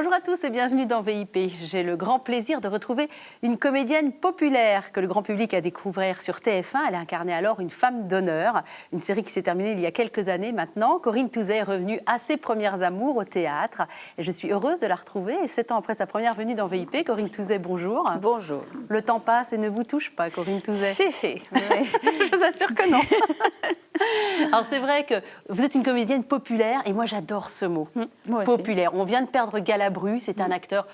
Bonjour à tous et bienvenue dans VIP. J'ai le grand plaisir de retrouver une comédienne populaire que le grand public a découvert sur TF1. Elle a incarné alors une femme d'honneur, une série qui s'est terminée il y a quelques années maintenant. Corinne Touzet est revenue à ses premières amours au théâtre et je suis heureuse de la retrouver. Et 7 ans après sa première venue dans VIP, Corinne Touzet, bonjour. Bonjour. Le temps passe et ne vous touche pas, Corinne Touzet? Si. Je vous assure que non. Alors c'est vrai que vous êtes une comédienne populaire et moi j'adore ce mot, moi aussi. Populaire. On vient de perdre Galabru, c'est un acteur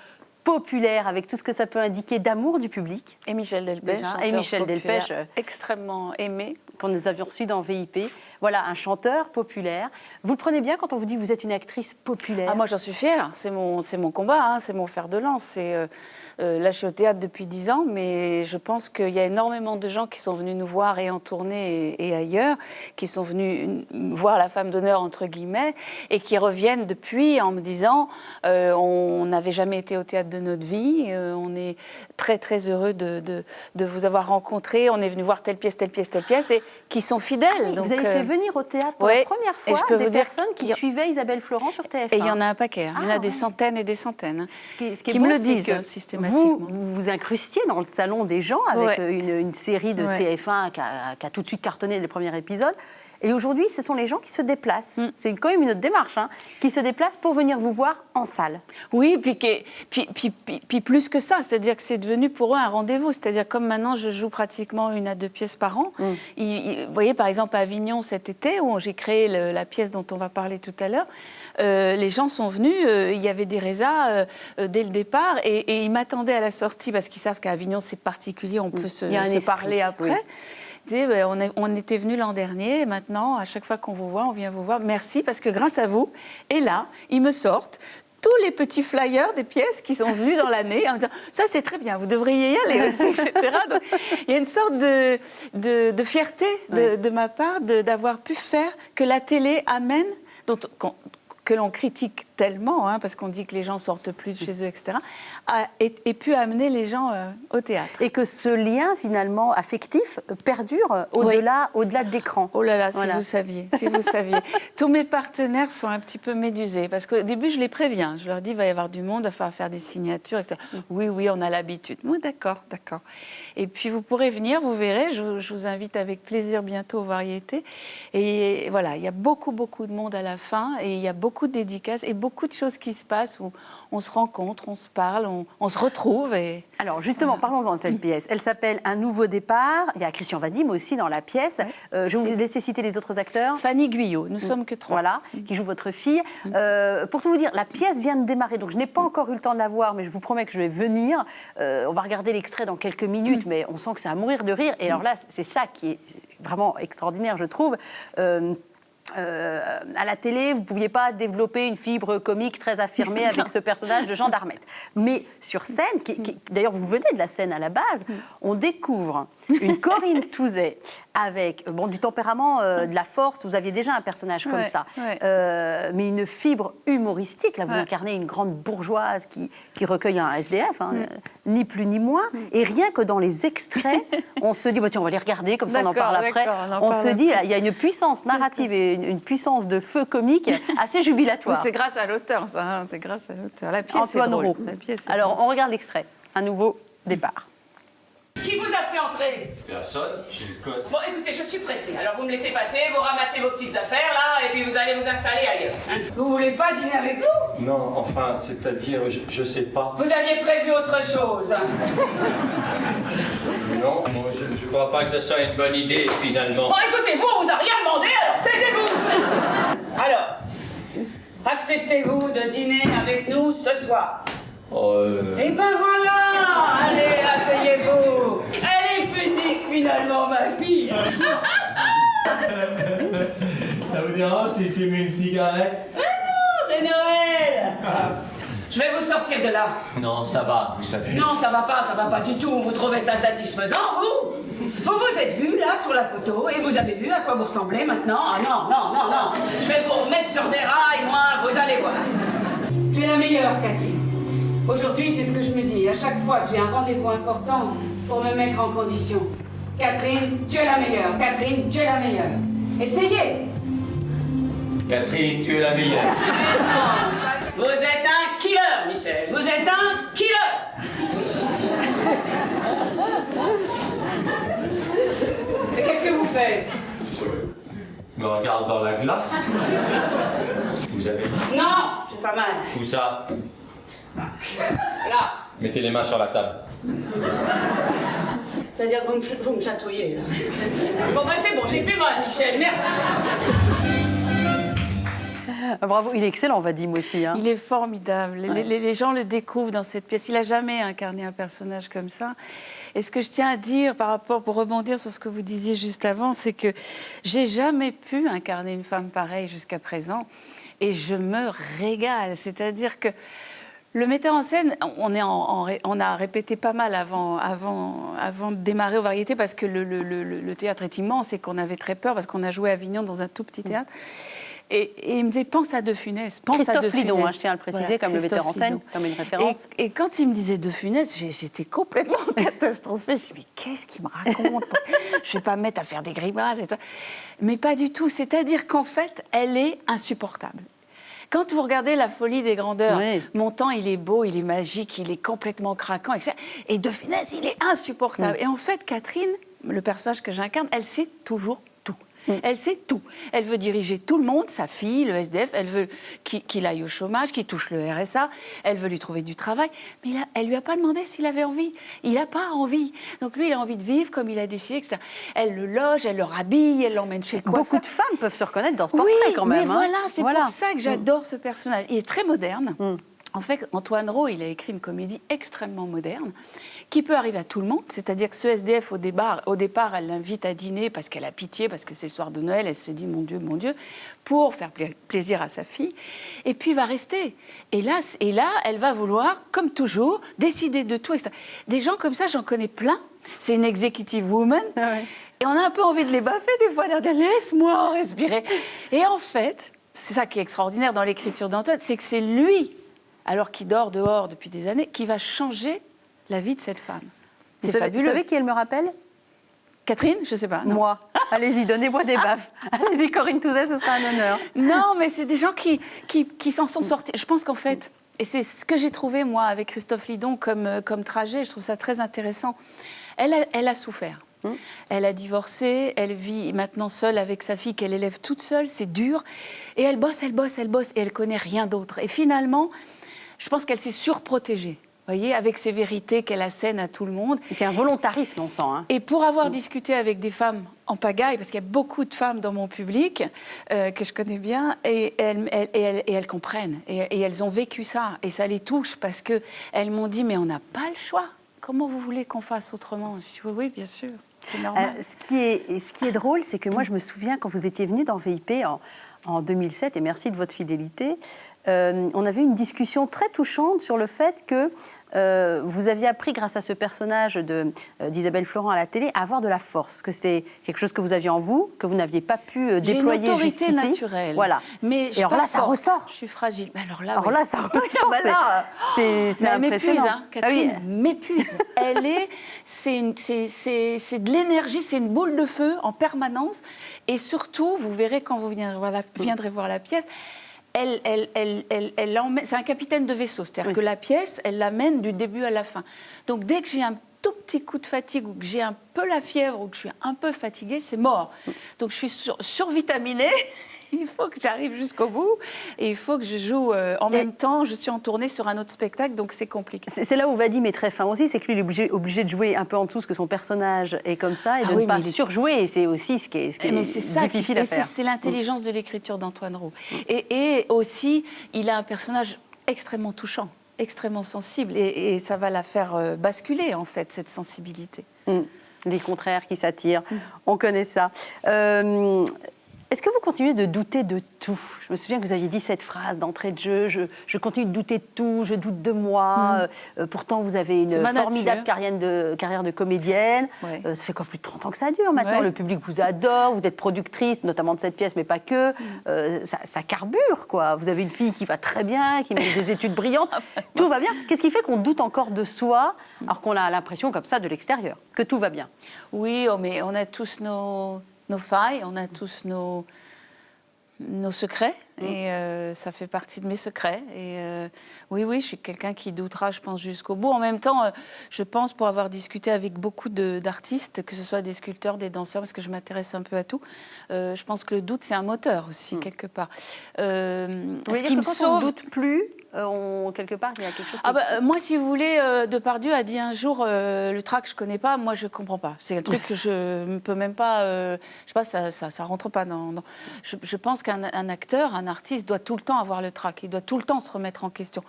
populaire avec tout ce que ça peut indiquer d'amour du public. Et Michel Delpech, Déjà. chanteur Et Michel populaire, Delpech, extrêmement aimé. Qu'on nous avions reçu dans VIP. Voilà, un chanteur populaire. Vous le prenez bien quand on vous dit que vous êtes une actrice populaire? Ah, moi j'en suis fière, c'est mon combat, hein, c'est mon fer de lance. Là je suis au théâtre depuis 10 ans, mais je pense qu'il y a énormément de gens qui sont venus nous voir et en tournée et ailleurs, qui sont venus voir la femme d'honneur entre guillemets, et qui reviennent depuis en me disant on n'avait jamais été au théâtre de notre vie, on est très très heureux de vous avoir rencontré, on est venu voir telle pièce, et qui sont fidèles. Ah oui, donc, vous avez fait venir au théâtre pour ouais, la première et je peux fois des vous dire personnes qui suivaient Isabelle Florent sur TF1. Et il y en a un paquet, il y en a Ah, des ouais. centaines et des centaines, hein, Ce qui est qui beau, me le c'est disent que systématiquement. Vous vous incrustiez dans le salon des gens avec Ouais. une série de Ouais. TF1 qui a tout de suite cartonné les premiers épisodes. Et aujourd'hui, ce sont les gens qui se déplacent. C'est quand même une autre démarche, hein, qui se déplacent pour venir vous voir en salle. Oui, puis plus que ça, c'est-à-dire que c'est devenu pour eux un rendez-vous. C'est-à-dire comme maintenant, je joue pratiquement 1 à 2 pièces par an. Vous voyez, par exemple, à Avignon cet été, où j'ai créé la pièce dont on va parler tout à l'heure, les gens sont venus, il y avait des résas dès le départ, et ils m'attendaient à la sortie, parce qu'ils savent qu'à Avignon, c'est particulier, on peut se parler après. Oui. On était venus l'an dernier, et maintenant, à chaque fois qu'on vous voit, on vient vous voir. Merci, parce que grâce à vous, et là, ils me sortent tous les petits flyers des pièces qui sont venus dans l'année en disant « ça c'est très bien, vous devriez y aller aussi », etc. Donc, il y a une sorte de fierté de ma part d'avoir pu faire que la télé amène, que l'on critique tellement, hein, parce qu'on dit que les gens sortent plus de chez eux, etc., et pu amener les gens au théâtre. Et que ce lien, finalement, affectif, perdure au-delà de l'écran. Oh là là, si Voilà. vous saviez. Tous mes partenaires sont un petit peu médusés, parce qu'au début, je les préviens. Je leur dis, il va y avoir du monde, il va falloir faire des signatures, etc. Oui, on a l'habitude. Oui, d'accord. Et puis, vous pourrez venir, vous verrez, je vous invite avec plaisir bientôt aux variétés. Et voilà, il y a beaucoup de monde à la fin, et il y a beaucoup de dédicaces, et beaucoup de choses qui se passent où on se rencontre, on se parle, on se retrouve. Alors justement, parlons-en de cette pièce. Elle s'appelle Un nouveau départ. Il y a Christian Vadim aussi dans la pièce. Ouais. Je vais vous laisser citer les autres acteurs. Fanny Guyot, nous sommes que 3. Voilà, qui joue votre fille. Pour tout vous dire, la pièce vient de démarrer, donc je n'ai pas encore eu le temps de la voir, mais je vous promets que je vais venir. On va regarder l'extrait dans quelques minutes, mais on sent que c'est à mourir de rire. Et alors là, c'est ça qui est vraiment extraordinaire, je trouve. À la télé, vous ne pouviez pas développer une fibre comique très affirmée avec ce personnage de Jean Darmette. Mais sur scène, d'ailleurs vous venez de la scène à la base, on découvre une Corinne Touzet avec du tempérament, de la force. Vous aviez déjà un personnage comme ça, mais une fibre humoristique. Là, vous incarnez une grande bourgeoise qui recueille un SDF, ni plus ni moins. Et rien que dans les extraits, on se dit, tiens, on va les regarder, comme ça on en parle après. On se dit, il y a une puissance narrative et une puissance de feu comique assez jubilatoire. Oui, c'est grâce à l'auteur, ça. Hein, c'est grâce à l'auteur. La pièce Antoine est drôle. Roux. La pièce est Alors, on regarde l'extrait. Un nouveau départ. Qui vous a fait entrer? Personne, j'ai le code. Bon, écoutez, je suis pressée. Alors vous me laissez passer, vous ramassez vos petites affaires là, et puis vous allez vous installer ailleurs. Hein. Vous voulez pas dîner avec nous? Non, enfin, c'est-à-dire, je sais pas. Vous aviez prévu autre chose. Non, moi, je crois pas que ce soit une bonne idée, finalement. Bon, écoutez, vous, on vous a rien demandé, alors taisez-vous. Alors, acceptez-vous de dîner avec nous ce soir? Et ben voilà. Allez, asseyez-vous. Elle est pudique finalement, ma fille. Ça vous dérange si je fume une cigarette? Ah non, c'est Noël. Je vais vous sortir de là. Non, ça va, vous savez. Non, ça va pas du tout. Vous trouvez ça satisfaisant, vous? Vous êtes vu là sur la photo et vous avez vu à quoi vous ressemblez maintenant? Ah non. Je vais vous remettre sur des rails, moi, vous allez voir. Tu es la meilleure, Catherine. Aujourd'hui, c'est ce que je me dis à chaque fois que j'ai un rendez-vous important pour me mettre en condition. Catherine, tu es la meilleure. Catherine, tu es la meilleure. Essayez. Catherine, tu es la meilleure. Vous êtes un killer, Michel. Michel. Vous êtes un killer. Et qu'est-ce que vous faites? Je me regarde dans la glace. Vous avez mal? Non, j'ai pas mal. Où ça? Là. Mettez les mains sur la table. C'est-à-dire que vous me chatouillez, là. Bon, ben c'est bon, j'ai plus mal, Michel, merci. Bravo, il est excellent, Vadim aussi. Hein. Il est formidable. Les gens le découvrent dans cette pièce. Il n'a jamais incarné un personnage comme ça. Et ce que je tiens à dire par rapport, pour rebondir sur ce que vous disiez juste avant, c'est que j'ai jamais pu incarner une femme pareille jusqu'à présent. Et je me régale. C'est-à-dire que le metteur en scène, on a répété pas mal avant de démarrer aux Variétés parce que le théâtre est immense et qu'on avait très peur parce qu'on a joué à Avignon dans un tout petit théâtre. Et il me disait, pense à De Funès. Christophe Lidon, je tiens à le préciser, voilà, comme le metteur en scène, comme une référence. Et quand il me disait De Funès, j'étais complètement catastrophée. Je me dis, mais qu'est-ce qu'il me raconte? Je ne vais pas me mettre à faire des grimaces et tout. Mais pas du tout. C'est-à-dire qu'en fait, elle est insupportable. Quand vous regardez La Folie des grandeurs, oui. Montand, il est beau, il est magique, il est complètement craquant, etc. Et De Funès, il est insupportable. Et en fait, Catherine, le personnage que j'incarne, elle sait toujours tout. Elle sait tout. Elle veut diriger tout le monde, sa fille, le SDF, elle veut qu'il aille au chômage, qu'il touche le RSA, elle veut lui trouver du travail. Mais là, elle ne lui a pas demandé s'il avait envie. Il n'a pas envie. Donc lui, il a envie de vivre comme il a décidé, etc. Elle le loge, elle le rhabille, elle l'emmène chez le coiffeur. Beaucoup de femmes peuvent se reconnaître dans ce portrait quand même. Mais voilà, c'est pour ça que j'adore ce personnage. Il est très moderne. En fait, Antoine Rau, il a écrit une comédie extrêmement moderne qui peut arriver à tout le monde. C'est-à-dire que ce SDF, au départ, elle l'invite à dîner parce qu'elle a pitié, parce que c'est le soir de Noël. Elle se dit, mon Dieu, pour faire plaisir à sa fille. Et puis, il va rester. Et là, elle va vouloir, comme toujours, décider de tout. Etc. Des gens comme ça, j'en connais plein. C'est une executive woman. Ah ouais. Et on a un peu envie de les baffer des fois, de dire, laisse-moi respirer. Et en fait, c'est ça qui est extraordinaire dans l'écriture d'Antoine, c'est que c'est lui, alors qu'il dort dehors depuis des années, qui va changer la vie de cette femme. C'est fabuleux. Vous savez qui elle me rappelle? Catherine? Je ne sais pas. Non. Moi. Allez-y, donnez-moi des baffes. Allez-y, Corinne Touzet, ce sera un honneur. Non, mais c'est des gens qui s'en sont sortis. Je pense qu'en fait, et c'est ce que j'ai trouvé, moi, avec Christophe Lidon comme trajet, je trouve ça très intéressant, elle a souffert. Elle a divorcé, elle vit maintenant seule avec sa fille qu'elle élève toute seule, c'est dur. Et elle bosse, et elle connaît rien d'autre. Et finalement, je pense qu'elle s'est surprotégée, voyez, avec ses vérités qu'elle assène à tout le monde. C'est un volontarisme, on sent. Hein. Et pour avoir discuté avec des femmes en pagaille, parce qu'il y a beaucoup de femmes dans mon public que je connais bien, et elles comprennent, et elles ont vécu ça, et ça les touche, parce qu'elles m'ont dit, mais on n'a pas le choix. Comment vous voulez qu'on fasse autrement? Je dis, oui, bien sûr. C'est normal. Ce qui est drôle, c'est que moi, je me souviens, quand vous étiez venu dans VIP en 2007, et merci de votre fidélité, on avait eu une discussion très touchante sur le fait que vous aviez appris, grâce à ce personnage d'Isabelle Florent à la télé, à avoir de la force, que c'était quelque chose que vous aviez en vous, que vous n'aviez pas pu déployer jusqu'ici. J'ai une autorité naturelle. Voilà. Mais et alors là, ça ressort. Je suis fragile. Mais alors là, ça ressort. C'est elle impressionnant. m'épuise, hein, Catherine m'épuise. C'est de l'énergie, c'est une boule de feu en permanence. Et surtout, vous verrez quand vous viendrez voir la pièce, elle l'emmène, c'est un capitaine de vaisseau, c'est-à-dire que la pièce, elle l'amène du début à la fin. Donc dès que j'ai un tout petit coup de fatigue ou que j'ai un peu la fièvre ou que je suis un peu fatiguée, c'est mort. Donc je suis survitaminée, il faut que j'arrive jusqu'au bout et il faut que je joue en même temps, je suis en tournée sur un autre spectacle, donc c'est compliqué. C'est là où Vadim est très fin aussi, c'est que lui, il est obligé de jouer un peu en dessous, parce que son personnage est comme ça, et de ne pas surjouer, et c'est aussi ce qui est difficile à faire. C'est l'intelligence de l'écriture d'Antoine Rau. Et aussi, il a un personnage extrêmement touchant, extrêmement sensible, et ça va la faire basculer, en fait, cette sensibilité. Les contraires qui s'attirent, on connaît ça. Est-ce que vous continuez de douter de tout? Je me souviens que vous aviez dit cette phrase d'entrée de jeu, je continue de douter de tout, je doute de moi. Pourtant, vous avez une formidable carrière de comédienne. Ouais. Ça fait quoi, plus de 30 ans que ça dure maintenant? Ouais. Le public vous adore, vous êtes productrice, notamment de cette pièce, mais pas que. Ça carbure, quoi. Vous avez une fille qui va très bien, qui mène des études brillantes. Tout va bien. Qu'est-ce qui fait qu'on doute encore de soi, alors qu'on a l'impression comme ça de l'extérieur, que tout va bien? Oui, mais on a tous nos failles, on a tous nos secrets, Et ça fait partie de mes secrets. Et oui, je suis quelqu'un qui doutera, je pense, jusqu'au bout. En même temps, je pense, pour avoir discuté avec beaucoup d'artistes, que ce soit des sculpteurs, des danseurs, parce que je m'intéresse un peu à tout, je pense que le doute, c'est un moteur aussi, quelque part. Ce qui me sauve... on ne doute plus, quelque part, il y a quelque chose... Moi, si vous voulez, Depardieu a dit un jour, le trac, je ne connais pas, moi, je ne comprends pas. C'est un truc que je ne peux même pas... je sais pas, ça ne rentre pas dans... Je pense qu'un acteur, un artiste doit tout le temps avoir le trac, il doit tout le temps se remettre en question.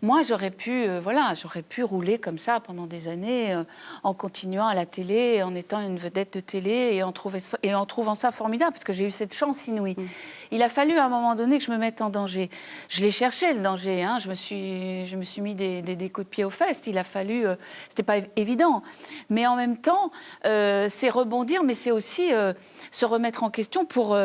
Moi, j'aurais pu rouler comme ça pendant des années, en continuant à la télé, en étant une vedette de télé et en trouvant ça formidable, parce que j'ai eu cette chance inouïe. Il a fallu à un moment donné que je me mette en danger. Je l'ai cherché, le danger. Hein. Je me suis mis des coups de pied aux fesses. Il a fallu... c'était pas évident. Mais en même temps, c'est rebondir, mais c'est aussi se remettre en question pour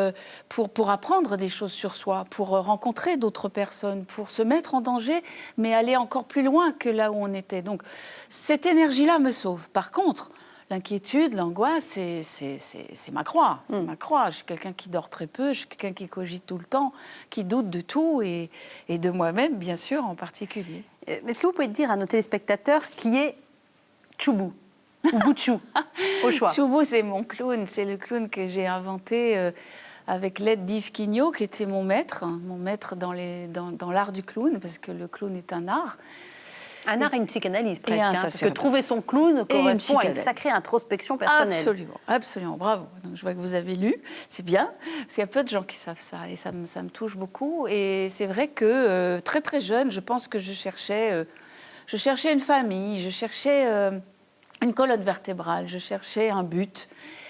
apprendre des choses sur soi, pour rencontrer d'autres personnes, pour se mettre en danger, mais aller encore plus loin que là où on était. Donc, cette énergie-là me sauve. Par contre, l'inquiétude, l'angoisse, c'est ma croix. C'est ma croix. Je suis quelqu'un qui dort très peu, je suis quelqu'un qui cogite tout le temps, qui doute de tout et de moi-même, bien sûr, en particulier. Est-ce que vous pouvez dire à nos téléspectateurs qui est Choubou ou Boutchou, au choix? Choubou, c'est mon clown. C'est le clown que j'ai inventé avec l'aide d'Yves Quignot, qui était mon maître dans l'art du clown, parce que le clown est un art. Un art et une psychanalyse, presque. Parce que trouver son clown correspond à une sacrée introspection personnelle. Absolument, bravo. Donc, je vois que vous avez lu, c'est bien, parce qu'il y a peu de gens qui savent ça, et ça me touche beaucoup. Et c'est vrai que, très très jeune, je pense que je cherchais une famille, je cherchais une colonne vertébrale, je cherchais un but.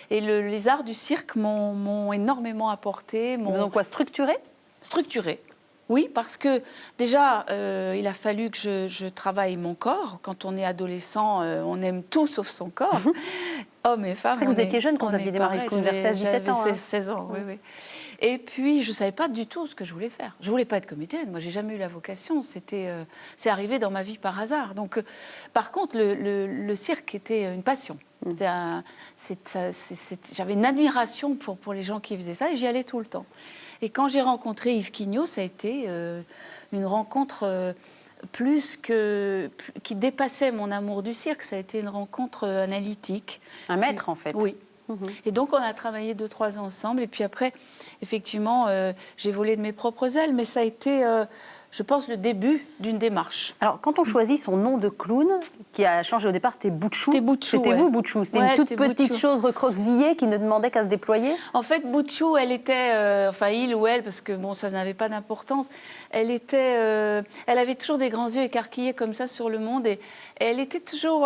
Et les arts du cirque m'ont énormément apporté. Donc quoi, structuré ? Structuré. Oui, parce que déjà, il a fallu que je travaille mon corps. Quand on est adolescent, on aime tout sauf son corps. Hommes et femmes. C'est vrai que vous étiez jeune quand vous aviez démarré le clown vers 16-17 ans. J'avais 16 ans, oui. Et puis, je ne savais pas du tout ce que je voulais faire. Je ne voulais pas être comédienne. Moi, je n'ai jamais eu la vocation. C'est arrivé dans ma vie par hasard. Donc, par contre, le cirque était une passion. J'avais une admiration pour les gens qui faisaient ça et j'y allais tout le temps. Et quand j'ai rencontré Yves Quignot, ça a été une rencontre qui dépassait mon amour du cirque. Ça a été une rencontre analytique. Un maître, en fait. Oui. Et donc, on a travaillé 2-3 ans ensemble. Et puis après, effectivement, j'ai volé de mes propres ailes. Mais ça a été, je pense, le début d'une démarche. Alors, quand on choisit son nom de clown, qui a changé au départ, c'était Boutchou. C'était vous, Boutchou. C'était une toute petite chose recroquevillée qui ne demandait qu'à se déployer. En fait, Boutchou, elle était, il ou elle, parce que bon, ça n'avait pas d'importance. Elle avait toujours des grands yeux écarquillés comme ça sur le monde, et elle était toujours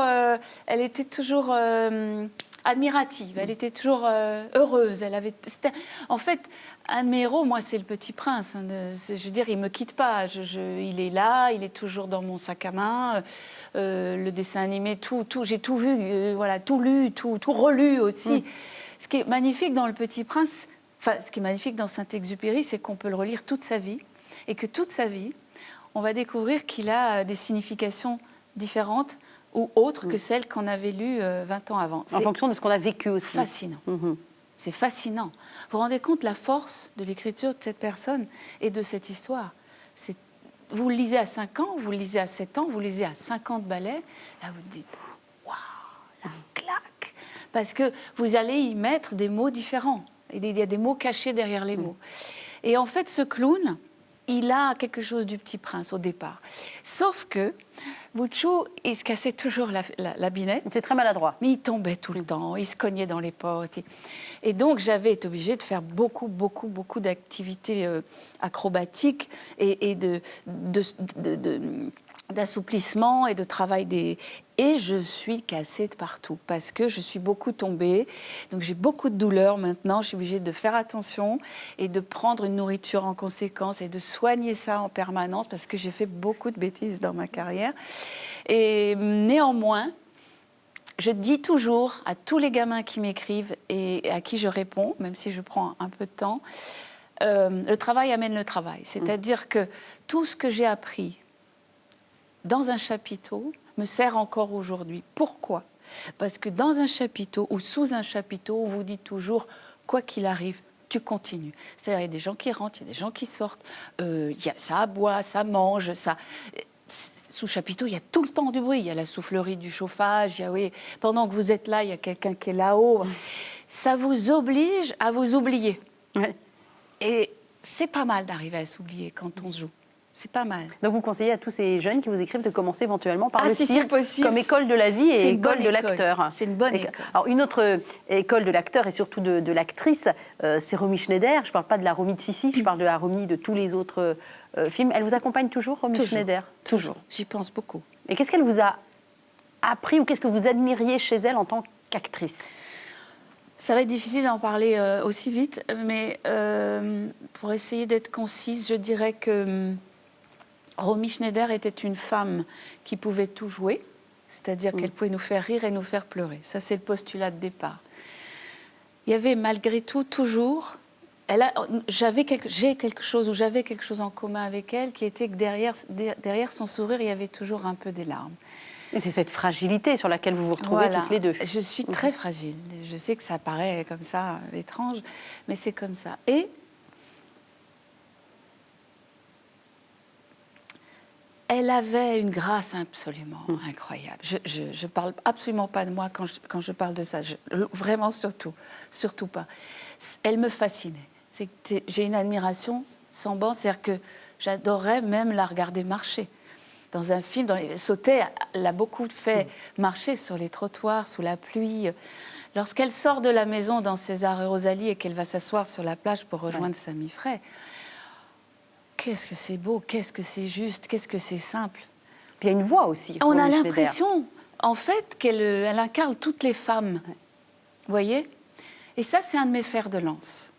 admirative. Elle était toujours heureuse. En fait, un de mes héros, moi, c'est le Petit Prince. Je veux dire, il me quitte pas. Il est là, il est toujours dans mon sac à main. Le dessin animé, j'ai tout vu, tout lu, tout relu aussi. Ce qui est magnifique dans le Petit Prince, ce qui est magnifique dans Saint-Exupéry, c'est qu'on peut le relire toute sa vie, et que toute sa vie, on va découvrir qu'il a des significations différentes ou autres que celles qu'on avait lues 20 ans avant. En fonction de ce qu'on a vécu aussi. Fascinant. C'est fascinant. Vous vous rendez compte de la force de l'écriture de cette personne et de cette histoire. Vous le lisez à 5 ans, vous le lisez à 7 ans, vous le lisez à 50 ballets, là vous dites « Waouh, la claque !» Parce que vous allez y mettre des mots différents. Il y a des mots cachés derrière les mots. Et en fait, ce clown, il a quelque chose du Petit Prince au départ. Sauf que Boutchou, il se cassait toujours la binette. C'est très maladroit. Mais il tombait tout le temps, il se cognait dans les portes. Et donc, j'avais été obligée de faire beaucoup d'activités acrobatiques et d'assouplissement et de travail Et je suis cassée de partout parce que je suis beaucoup tombée. Donc j'ai beaucoup de douleurs maintenant. Je suis obligée de faire attention et de prendre une nourriture en conséquence et de soigner ça en permanence parce que j'ai fait beaucoup de bêtises dans ma carrière. Et néanmoins, je dis toujours à tous les gamins qui m'écrivent et à qui je réponds, même si je prends un peu de temps, le travail amène le travail. C'est-à-dire que tout ce que j'ai appris dans un chapiteau me sert encore aujourd'hui. Pourquoi ? Parce que dans un chapiteau ou sous un chapiteau, on vous dit toujours, quoi qu'il arrive, tu continues. C'est-à-dire, il y a des gens qui rentrent, il y a des gens qui sortent, ça boit, ça mange, ça... Sous chapiteau, il y a tout le temps du bruit. Il y a la soufflerie du chauffage, pendant que vous êtes là, il y a quelqu'un qui est là-haut. Ça vous oblige à vous oublier. Ouais. Et c'est pas mal d'arriver à s'oublier quand on joue. C'est pas mal. Donc vous conseillez à tous ces jeunes qui vous écrivent de commencer éventuellement par le si cirque c'est possible. comme école de la vie et C'est une école bonne de école. l'acteur. C'est une bonne école. Alors une autre école de l'acteur et surtout de l'actrice, c'est Romy Schneider. Je ne parle pas de la Romy de Sissi, je parle de la Romy de tous les autres films. Elle vous accompagne toujours, Romy Schneider? Toujours. J'y pense beaucoup. Et qu'est-ce qu'elle vous a appris ou qu'est-ce que vous admiriez chez elle en tant qu'actrice? Ça va être difficile d'en parler aussi vite, mais pour essayer d'être concise, je dirais que Romy Schneider était une femme qui pouvait tout jouer, c'est-à-dire qu'elle pouvait nous faire rire et nous faire pleurer. Ça, c'est le postulat de départ. Il y avait malgré tout toujours... j'avais quelque chose en commun avec elle, qui était que derrière son sourire, il y avait toujours un peu des larmes. Et c'est cette fragilité sur laquelle vous vous retrouvez toutes les deux. Je suis très fragile. Je sais que ça paraît comme ça étrange, mais c'est comme ça. Et elle avait une grâce absolument incroyable. Je parle absolument pas de moi quand je parle de ça. Vraiment surtout pas. Elle me fascinait. J'ai une admiration sans borne, c'est-à-dire que j'adorais même la regarder marcher. Dans un film, sauter, elle a beaucoup fait marcher sur les trottoirs, sous la pluie. Lorsqu'elle sort de la maison dans César et Rosalie et qu'elle va s'asseoir sur la plage pour rejoindre Sami Frey, qu'est-ce que c'est beau, qu'est-ce que c'est juste, qu'est-ce que c'est simple. Il y a une voix aussi. On a Romy Schneider. l'impression, en fait, qu'elle incarne toutes les femmes. Vous voyez? Et ça, c'est un de mes fers de lance.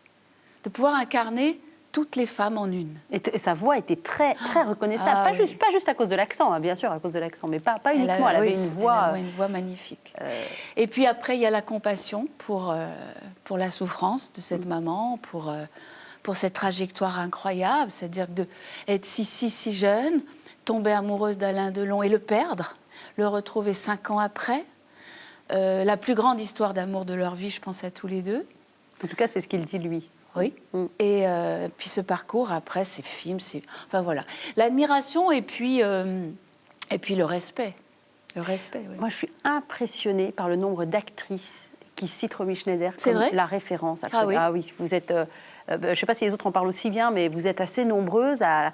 De pouvoir incarner toutes les femmes en une. Et sa voix était très, très reconnaissable. Pas juste à cause de l'accent, hein, bien sûr, à cause de l'accent, mais pas uniquement. Elle avait une voix... une voix magnifique. Et puis après, il y a la compassion pour la souffrance de cette maman, pour cette trajectoire incroyable, c'est-à-dire d'être si jeune, tomber amoureuse d'Alain Delon et le perdre, le retrouver 5 ans après. La plus grande histoire d'amour de leur vie, je pense à tous les deux. En tout cas, c'est ce qu'il dit, lui. Oui. Et puis ce parcours, après, ces films, enfin voilà. L'admiration et puis le respect. Le respect, oui. Moi, je suis impressionnée par le nombre d'actrices qui citent Romy Schneider C'est comme vrai la référence. Oui. Ah oui, vous êtes... je ne sais pas si les autres en parlent aussi bien, mais vous êtes assez nombreuses à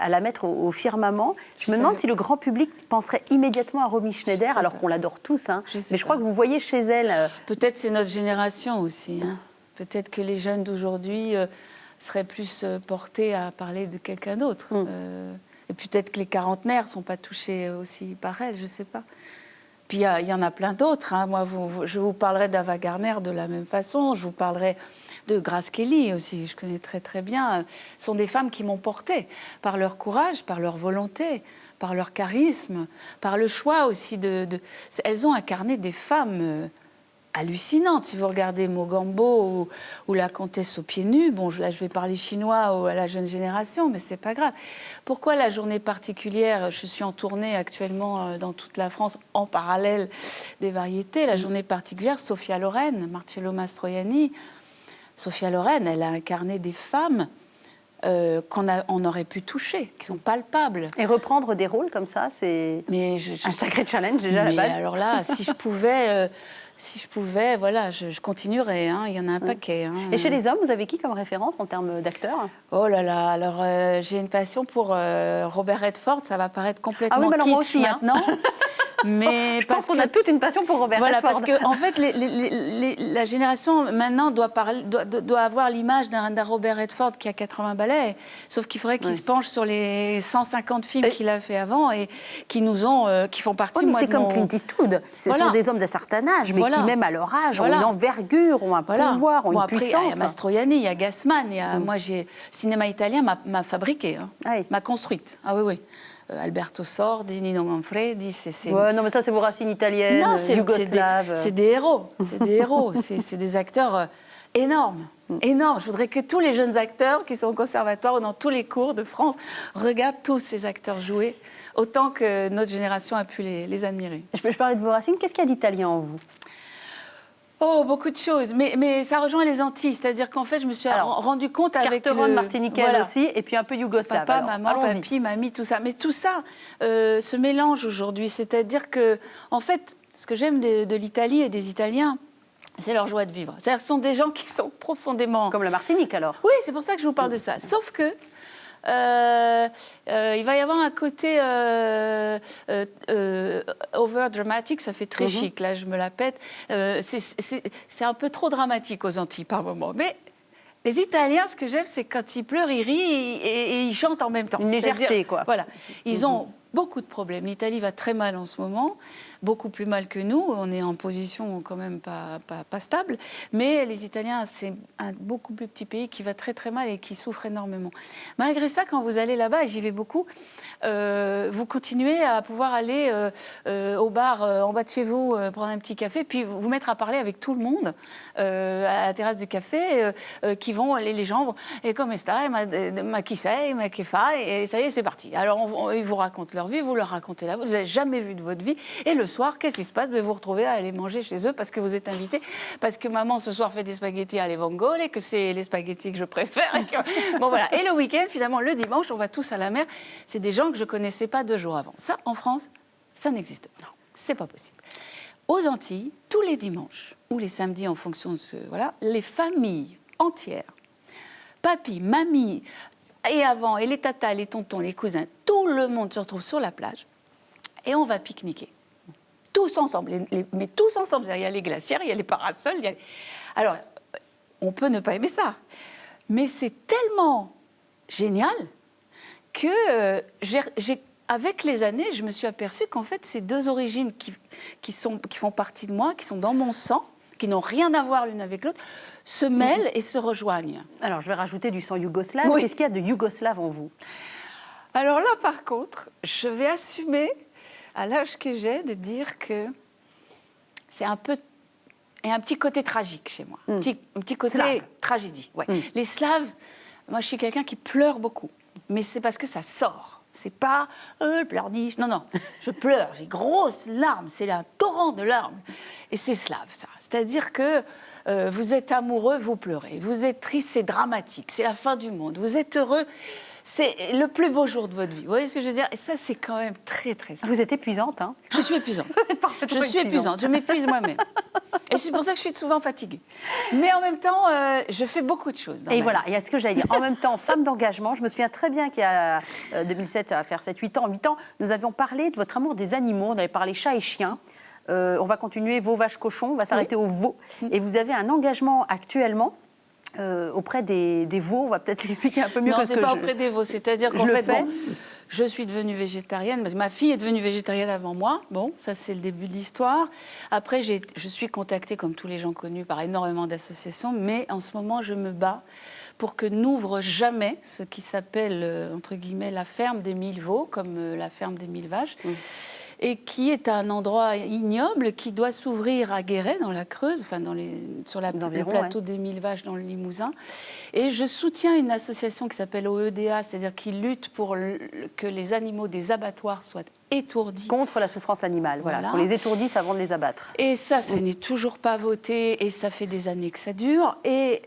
la mettre au firmament. Je me demande si le grand public penserait immédiatement à Romy Schneider, alors qu'on l'adore tous. Hein. Mais je crois que vous voyez chez elle... Peut-être c'est notre génération aussi. Hein. Peut-être que les jeunes d'aujourd'hui seraient plus portés à parler de quelqu'un d'autre. Et peut-être que les quarantenaires ne sont pas touchés aussi par elle, je ne sais pas. Puis il y en a plein d'autres. Hein. Moi, je vous parlerai d'Ava Gardner de la même façon. Je vous parlerai de Grace Kelly aussi. Je connais très très bien. Ce sont des femmes qui m'ont portée par leur courage, par leur volonté, par leur charisme, par le choix aussi Elles ont incarné des femmes hallucinantes. Si vous regardez Mogambo ou la comtesse aux pieds nus, bon, là je vais parler chinois à la jeune génération, mais c'est pas grave. Pourquoi la journée particulière? Je suis en tournée actuellement dans toute la France en parallèle des variétés. La journée particulière, Sophia Loren, Marcello Mastroianni. Sophia Loren, elle a incarné des femmes qu'on aurait pu toucher, qui sont palpables. Et reprendre des rôles comme ça, c'est un sacré challenge déjà à la base. Alors là, si je pouvais, voilà, je continuerais. Hein, il y en a un paquet. Hein. Et chez les hommes, vous avez qui comme référence en termes d'acteurs? Oh là là, alors j'ai une passion pour Robert Redford. Ça va paraître complètement moi kitsch aussi, hein. maintenant. Mais je pense qu'on a toute une passion pour Robert Redford. Parce que en fait, la génération maintenant doit avoir l'image d'un Robert Redford qui a 80 ballets. Sauf qu'il faudrait qu'il se penche sur les 150 films qu'il a fait avant et qui font partie mais moi, c'est de comme mon... Clint Eastwood. Ce sont des hommes d'un certain âge, mais qui même à leur âge ont une envergure, ont un pouvoir, ont une puissance. Il y a Mastroianni, il y a Gassman. Moi, le cinéma italien m'a fabriqué, m'a construite. Ah oui. Alberto Sordi, Nino Manfredi, Ouais, non, mais ça, c'est vos racines italiennes, yougoslaves. C'est des héros, c'est des acteurs énormes. Énormes. Je voudrais que tous les jeunes acteurs qui sont au conservatoire ou dans tous les cours de France regardent tous ces acteurs jouer, autant que notre génération a pu les admirer. Je parlais de vos racines. Qu'est-ce qu'il y a d'italien en vous? Oh, beaucoup de choses, mais ça rejoint les Antilles, c'est-à-dire qu'en fait, je me suis rendu compte avec Carteronne martiniquaise aussi, et puis un peu yougoslave. Papa, alors. maman, Allons-y. papy, mamie, tout ça. Mais tout ça se mélange aujourd'hui, c'est-à-dire que, en fait, ce que j'aime de l'Italie et des Italiens, c'est leur joie de vivre. C'est-à-dire que ce sont des gens qui sont profondément... Comme la Martinique, alors. Oui, c'est pour ça que je vous parle de ça. Sauf que il va y avoir un côté over dramatique, ça fait très chic, là je me la pète. C'est un peu trop dramatique aux Antilles par moment. Mais les Italiens, ce que j'aime, c'est quand ils pleurent, ils rient et ils chantent en même temps. Une légèreté, quoi. Voilà. Ils ont beaucoup de problèmes. L'Italie va très mal en ce moment, beaucoup plus mal que nous. On est en position quand même pas stable. Mais les Italiens, c'est un beaucoup plus petit pays qui va très très mal et qui souffre énormément. Malgré ça, quand vous allez là-bas, et j'y vais beaucoup, vous continuez à pouvoir aller au bar en bas de chez vous, prendre un petit café, puis vous mettre à parler avec tout le monde à la terrasse du café, qui vont, les gens, et comment stai, ma qui sei, ma che fai, et ça y est, c'est parti. Alors, ils vous racontent leur vie, vous leur racontez la vôtre, vous n'avez jamais vu de votre vie, et le soir, qu'est-ce qui se passe? Vous vous retrouvez à aller manger chez eux parce que vous êtes invité, parce que maman ce soir fait des spaghettis à l'evangole et que c'est les spaghettis que je préfère. Bon voilà. Et le week-end, finalement, le dimanche, on va tous à la mer. C'est des gens que je ne connaissais pas 2 jours avant. Ça, en France, ça n'existe pas. Non, c'est pas possible. Aux Antilles, tous les dimanches ou les samedis, en fonction de ce, voilà, les familles entières, papy, mamie, et avant, et les tatas, les tontons, les cousins, tout le monde se retrouve sur la plage et on va pique-niquer. Tous ensemble, mais tous ensemble. Il y a les glacières, il y a les parasols. Alors, on peut ne pas aimer ça, mais c'est tellement génial que avec les années, je me suis aperçue qu'en fait, ces 2 origines qui font partie de moi, qui sont dans mon sang, qui n'ont rien à voir l'une avec l'autre, se mêlent et se rejoignent. Alors, je vais rajouter du sang yougoslave. Oui. Qu'est-ce qu'il y a de yougoslave en vous? Alors là, par contre, je vais assumer, à l'âge que j'ai, de dire que c'est un petit côté tragique chez moi. Un petit côté Slave. tragédie. Ouais. Les Slaves, moi, je suis quelqu'un qui pleure beaucoup. Mais c'est parce que ça sort. C'est pas pleurniche. Non, non. Je pleure. J'ai grosses larmes. C'est un torrent de larmes. Et c'est slave, ça. C'est-à-dire que vous êtes amoureux, vous pleurez. Vous êtes triste, c'est dramatique. C'est la fin du monde. Vous êtes heureux, c'est le plus beau jour de votre vie. Vous voyez ce que je veux dire? Et ça, c'est quand même très, très simple. Vous êtes épuisante, hein? Je suis épuisante. Je suis épuisante. Je m'épuise moi-même. Et c'est pour ça que je suis souvent fatiguée. Mais en même temps, je fais beaucoup de choses. Et voilà, il y a ce que j'allais dire. En même temps, femme d'engagement, je me souviens très bien qu'il y a 2007, ça va faire 7-8 ans, 8 ans, nous avions parlé de votre amour des animaux. On avait parlé chats et chiens. On va continuer veau, vache, cochon. On va s'arrêter au veau. Et vous avez un engagement actuellement auprès des veaux. On va peut-être l'expliquer un peu mieux. Non, que c'est ce que pas auprès des veaux. C'est-à-dire qu'en je le fait, fais. bon, je suis devenue végétarienne. Parce que ma fille est devenue végétarienne avant moi. Bon, ça, c'est le début de l'histoire. Après, je suis contactée, comme tous les gens connus, par énormément d'associations. Mais en ce moment, je me bats pour que n'ouvre jamais ce qui s'appelle, entre guillemets, la ferme des 1000 veaux, comme la ferme des 1000 vaches. Et qui est un endroit ignoble qui doit s'ouvrir à Guéret, dans la Creuse, enfin sur le plateau des 1000 vaches dans le Limousin. Et je soutiens une association qui s'appelle OEDA, c'est-à-dire qui lutte pour que les animaux des abattoirs soient étourdis. Contre la souffrance animale, voilà. Qu'on les étourdisse avant de les abattre. Et ça n'est toujours pas voté, et ça fait des années que ça dure. Et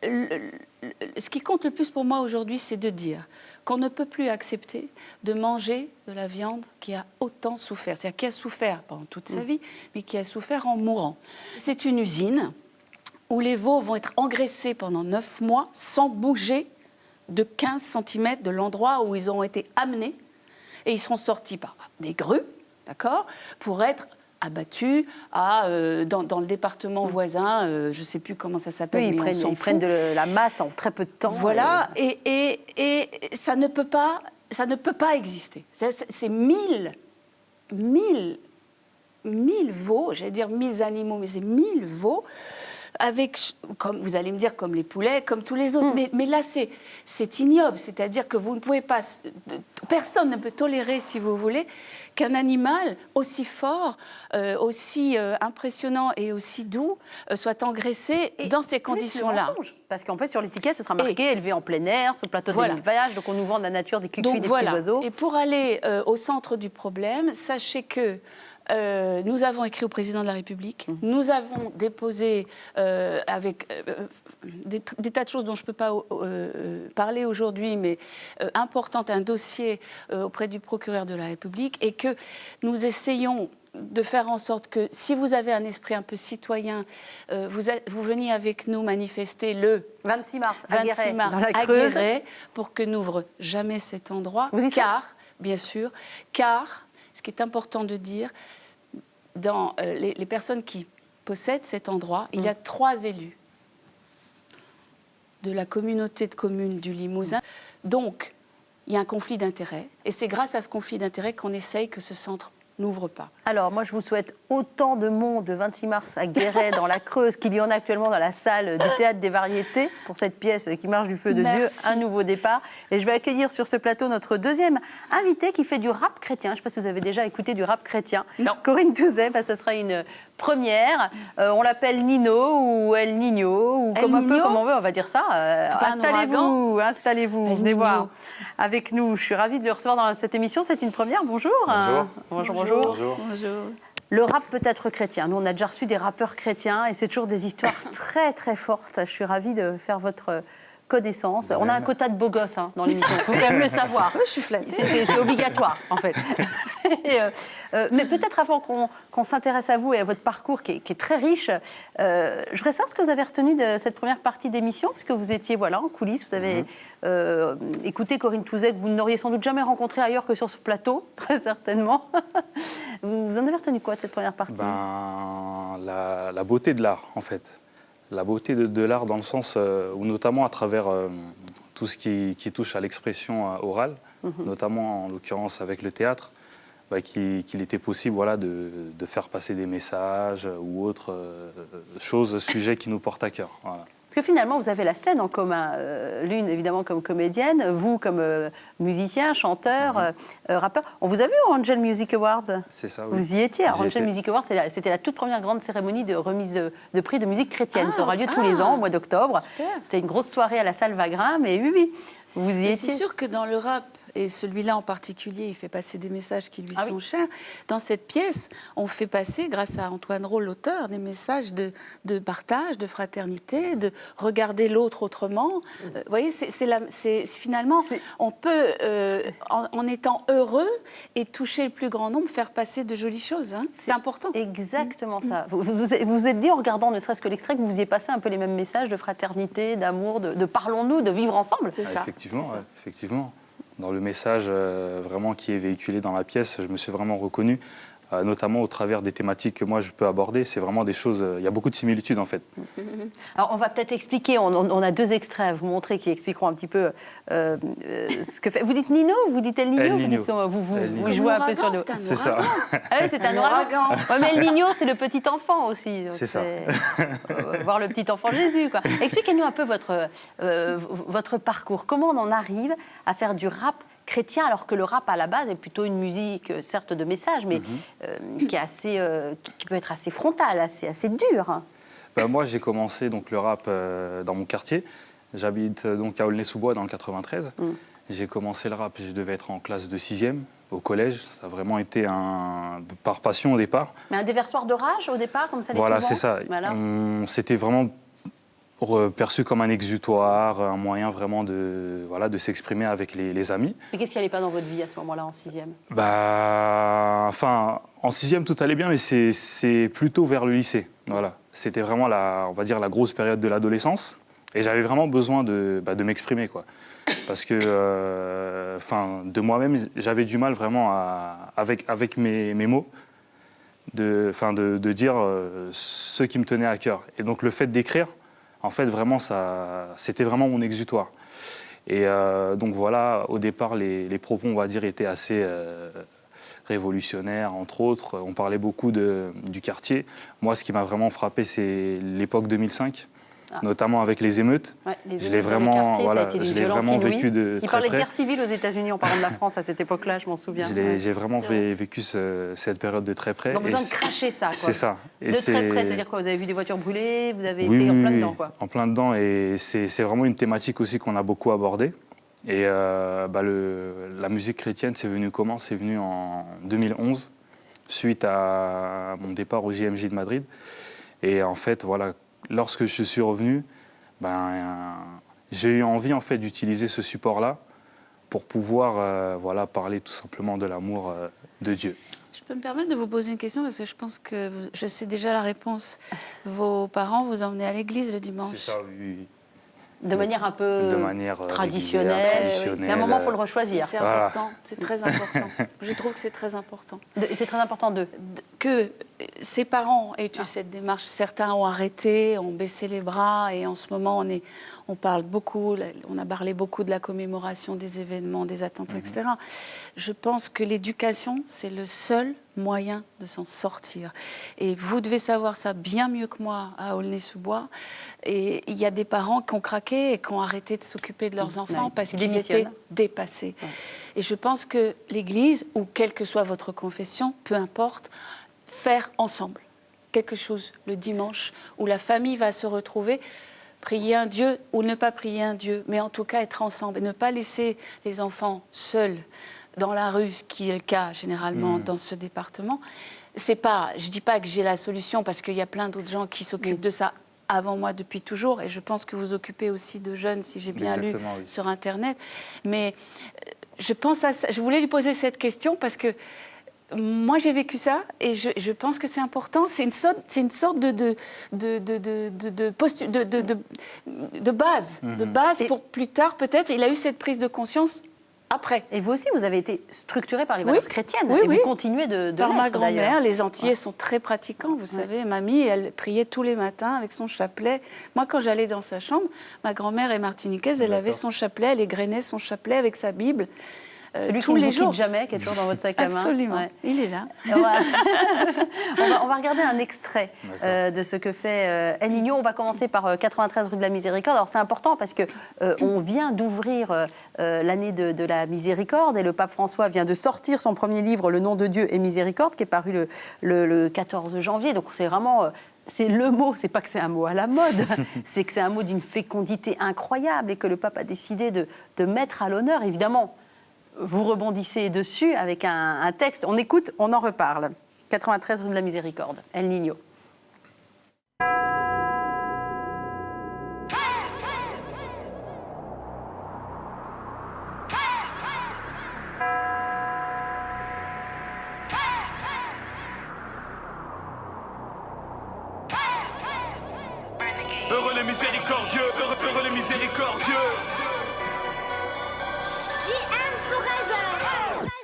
ce qui compte le plus pour moi aujourd'hui, c'est de dire qu'on ne peut plus accepter de manger de la viande qui a autant souffert. C'est-à-dire qui a souffert pendant toute sa vie, mais qui a souffert en mourant. C'est une usine où les veaux vont être engraissés pendant 9 mois sans bouger de 15 cm de l'endroit où ils ont été amenés. Et ils seront sortis par des grues, d'accord, pour être abattus dans le département voisin, je ne sais plus comment ça s'appelle. Oui, ils prennent de la masse en très peu de temps. Voilà, et ça ne peut pas exister. C'est 1000 veaux, j'allais dire 1000 animaux, mais c'est 1000 veaux, avec, comme vous allez me dire, comme les poulets, comme tous les autres. Mais là, c'est ignoble. C'est-à-dire que vous ne pouvez pas... Personne ne peut tolérer, si vous voulez, qu'un animal aussi fort, aussi impressionnant et aussi doux soit engraissé dans ces conditions-là. Parce qu'en fait, sur l'étiquette, ce sera marqué élevé en plein air, sur plateau Voilà. d'élevage. Donc, on nous vend de la nature, des cucuis, Donc des voilà. petits oiseaux. Et pour aller au centre du problème, sachez que nous avons écrit au président de la République, nous avons déposé avec des tas de choses dont je ne peux pas parler aujourd'hui, mais importantes, un dossier auprès du procureur de la République, et que nous essayons de faire en sorte que si vous avez un esprit un peu citoyen, vous veniez avec nous manifester le 26 mars, à 26 Guéret, mars dans la à Creuse. Guéret, pour que n'ouvre jamais cet endroit. Vous y serez ? Bien sûr, car, ce qui est important de dire, dans les personnes qui possèdent cet endroit, il y a 3 élus de la communauté de communes du Limousin. Donc, il y a un conflit d'intérêts. Et c'est grâce à ce conflit d'intérêts qu'on essaye que ce centre n'ouvre pas. Alors, moi, je vous souhaite autant de monde le 26 mars à Guéret, dans la Creuse, qu'il y en a actuellement dans la salle du Théâtre des Variétés, pour cette pièce qui marche du feu de Dieu, un nouveau départ. Et je vais accueillir sur ce plateau notre deuxième invité qui fait du rap chrétien. Je ne sais pas si vous avez déjà écouté du rap chrétien. Non. Corinne Touzet, ce sera une première. On l'appelle Nino ou El Nino, ou El comme un peu Nino, comme on veut, on va dire ça. C'est pas un ouragan. Installez-vous, El venez Nino. voir avec nous. Je suis ravie de le recevoir dans cette émission. C'est une première. Bonjour. Bonjour. Bonjour. Le rap peut être chrétien. Nous, on a déjà reçu des rappeurs chrétiens et c'est toujours des histoires très, très fortes. Je suis ravie de faire votre connaissance. On a un quota de beaux gosses dans l'émission. Il faut quand même le savoir. Oui, je suis flattée. C'est obligatoire, en fait. Mais peut-être avant qu'on s'intéresse à vous et à votre parcours qui est très riche, je voudrais savoir ce que vous avez retenu de cette première partie d'émission, puisque vous étiez en coulisses, vous avez écouté Corinne Touzet, que vous n'auriez sans doute jamais rencontrée ailleurs que sur ce plateau, très certainement. Vous en avez retenu quoi de cette première partie ? La beauté de l'art, en fait. La beauté de l'art dans le sens où, notamment à travers tout ce qui touche à l'expression orale, notamment en l'occurrence avec le théâtre, qu'il était possible de faire passer des messages ou autres choses, sujets qui nous portent à cœur. Voilà. Parce que finalement, vous avez la scène en commun. L'une, évidemment, comme comédienne, vous, comme musicien, chanteur, rappeur. On vous a vu au Angel Music Awards. C'est ça, oui. Vous y étiez. J'y Angel étais. Music Awards, c'était la toute première grande cérémonie de remise de prix de musique chrétienne. Ça aura lieu tous ah, les ans, au mois d'octobre. super. C'était une grosse soirée à la salle Wagram. Et oui, vous y Et étiez. c'est sûr que dans le rap, et celui-là en particulier, il fait passer des messages qui lui sont chers. Dans cette pièce, on fait passer, grâce à Antoine Roll, l'auteur, des messages de partage, de fraternité, de regarder l'autre autrement. Vous voyez, finalement, on peut, en étant heureux et toucher le plus grand nombre, faire passer de jolies choses. C'est important. Exactement ça. Vous vous êtes dit, en regardant ne serait-ce que l'extrait, que vous y passé un peu les mêmes messages de fraternité, d'amour, de parlons-nous, de vivre ensemble. C'est ça. Effectivement. Dans le message vraiment qui est véhiculé dans la pièce, je me suis vraiment reconnu, notamment au travers des thématiques que moi je peux aborder. C'est vraiment des choses, il y a beaucoup de similitudes en fait. Alors on va peut-être expliquer, on a 2 extraits à vous montrer qui expliqueront un petit peu ce que fait. Vous dites Nino ou vous dites El Nino? El Vous Nino. dites comment vous El Nino. jouez un peu sur le... C'est ça. Ah oui, c'est un ouragan. Ouais, mais El Nino, c'est le petit enfant aussi. Donc C'est ça. Voir le petit enfant Jésus, quoi. Expliquez-nous un peu votre parcours. Comment on en arrive à faire du rap chrétien, alors que le rap à la base est plutôt une musique, certes de message, mais qui est assez, qui peut être assez frontale, assez dure. Moi, j'ai commencé donc le rap dans mon quartier. J'habite donc à Aulnay-sous-Bois dans le 93. J'ai commencé le rap, je devais être en classe de 6e au collège. Ça a vraiment été par passion au départ. Mais un déversoir de rage au départ, comme ça les Voilà, souvent c'est ça. Voilà. C'était vraiment perçu comme un exutoire, un moyen vraiment de s'exprimer avec les amis. Mais qu'est-ce qui n'allait pas dans votre vie à ce moment-là, en 6e? En 6e, tout allait bien, mais c'est plutôt vers le lycée. Voilà. C'était vraiment on va dire, la grosse période de l'adolescence. Et j'avais vraiment besoin de m'exprimer, quoi. Parce que, de moi-même, j'avais du mal vraiment avec mes mots, de dire ce qui me tenait à cœur. Et donc le fait d'écrire, en fait, vraiment, c'était vraiment mon exutoire. Et donc voilà, au départ, les propos, on va dire, étaient assez révolutionnaires, entre autres. On parlait beaucoup du quartier. Moi, ce qui m'a vraiment frappé, c'est l'époque 2005, notamment avec les émeutes. Ouais, les Je l'ai émeutes dans les vraiment, quartiers, ça a voilà, été d'une je l'ai violence vraiment inouïe. vécu de Il très parlait de près. guerre civile aux États-Unis en parlant de la France à cette époque-là, je m'en souviens. J'ai vraiment vécu cette période de très près. Donc Et besoin de cracher ça, quoi. c'est ça. Et De très près, c'est-à-dire quoi? Vous avez vu des voitures brûlées, vous avez été en plein dedans, quoi. En plein dedans. Et c'est vraiment une thématique aussi qu'on a beaucoup abordée. Et la musique chrétienne, c'est venu comment? C'est venu en 2011, suite à mon départ au JMJ de Madrid. Et en fait, voilà, lorsque je suis revenu, j'ai eu envie en fait d'utiliser ce support-là pour pouvoir parler tout simplement de l'amour de Dieu. Je peux me permettre de vous poser une question parce que je pense que je sais déjà la réponse. Vos parents vous emmenaient à l'église le dimanche. C'est ça, oui. De manière un peu De manière traditionnelle. traditionnelle. Mais à un moment, il faut le rechoisir. C'est Voilà. important, c'est très important. Je trouve que c'est très important. C'est très important Que ses parents aient eu cette démarche. Certains ont arrêté, ont baissé les bras et en ce moment, on parle beaucoup, on a parlé beaucoup de la commémoration des événements, des attentats, etc. Je pense que l'éducation, c'est le seul moyen de s'en sortir. Et vous devez savoir ça bien mieux que moi à Aulnay-sous-Bois. Et il y a des parents qui ont craqué et qui ont arrêté de s'occuper de leurs enfants parce qu'ils étaient dépassés. Ouais. Et je pense que l'Église, ou quelle que soit votre confession, peu importe, faire ensemble quelque chose le dimanche où la famille va se retrouver, prier un Dieu ou ne pas prier un Dieu, mais en tout cas être ensemble et ne pas laisser les enfants seuls dans la rue, ce qui est le cas généralement dans ce département. C'est pas, je dis pas que j'ai la solution parce qu'il y a plein d'autres gens qui s'occupent de ça avant moi depuis toujours et je pense que vous occupez aussi de jeunes, si j'ai bien lu sur Internet. Mais je pense à ça. Je voulais lui poser cette question parce que moi, j'ai vécu ça et je pense que c'est important. C'est une sorte de base pour plus tard, peut-être. Il a eu cette prise de conscience après. Et vous aussi, vous avez été structuré par les valeurs chrétiennes. Et vous continuez de par ma l'être, grand-mère. d'ailleurs. Les Antillais sont très pratiquants, vous savez. Mamie, elle priait tous les matins avec son chapelet. Moi, quand j'allais dans sa chambre, ma grand-mère est martiniquaise, elle avait son chapelet, elle égrenait son chapelet avec sa Bible. Celui tous qui les ne vous jours. quitte jamais, qui est toujours dans votre sac à main. Absolument, Ouais. il est là. On va regarder un extrait de ce que fait El Niño. On va commencer par 93 rue de la Miséricorde. Alors c'est important parce que on vient d'ouvrir l'année de la Miséricorde et le pape François vient de sortir son premier livre, Le nom de Dieu et Miséricorde, qui est paru le 14 janvier. Donc c'est vraiment... c'est le mot, c'est pas que c'est un mot à la mode, c'est que c'est un mot d'une fécondité incroyable et que le pape a décidé de mettre à l'honneur, évidemment. Vous rebondissez dessus avec un texte. On écoute, on en reparle. 93 rue de la Miséricorde, El Niño. Heureux les miséricordieux, heureux les miséricordieux.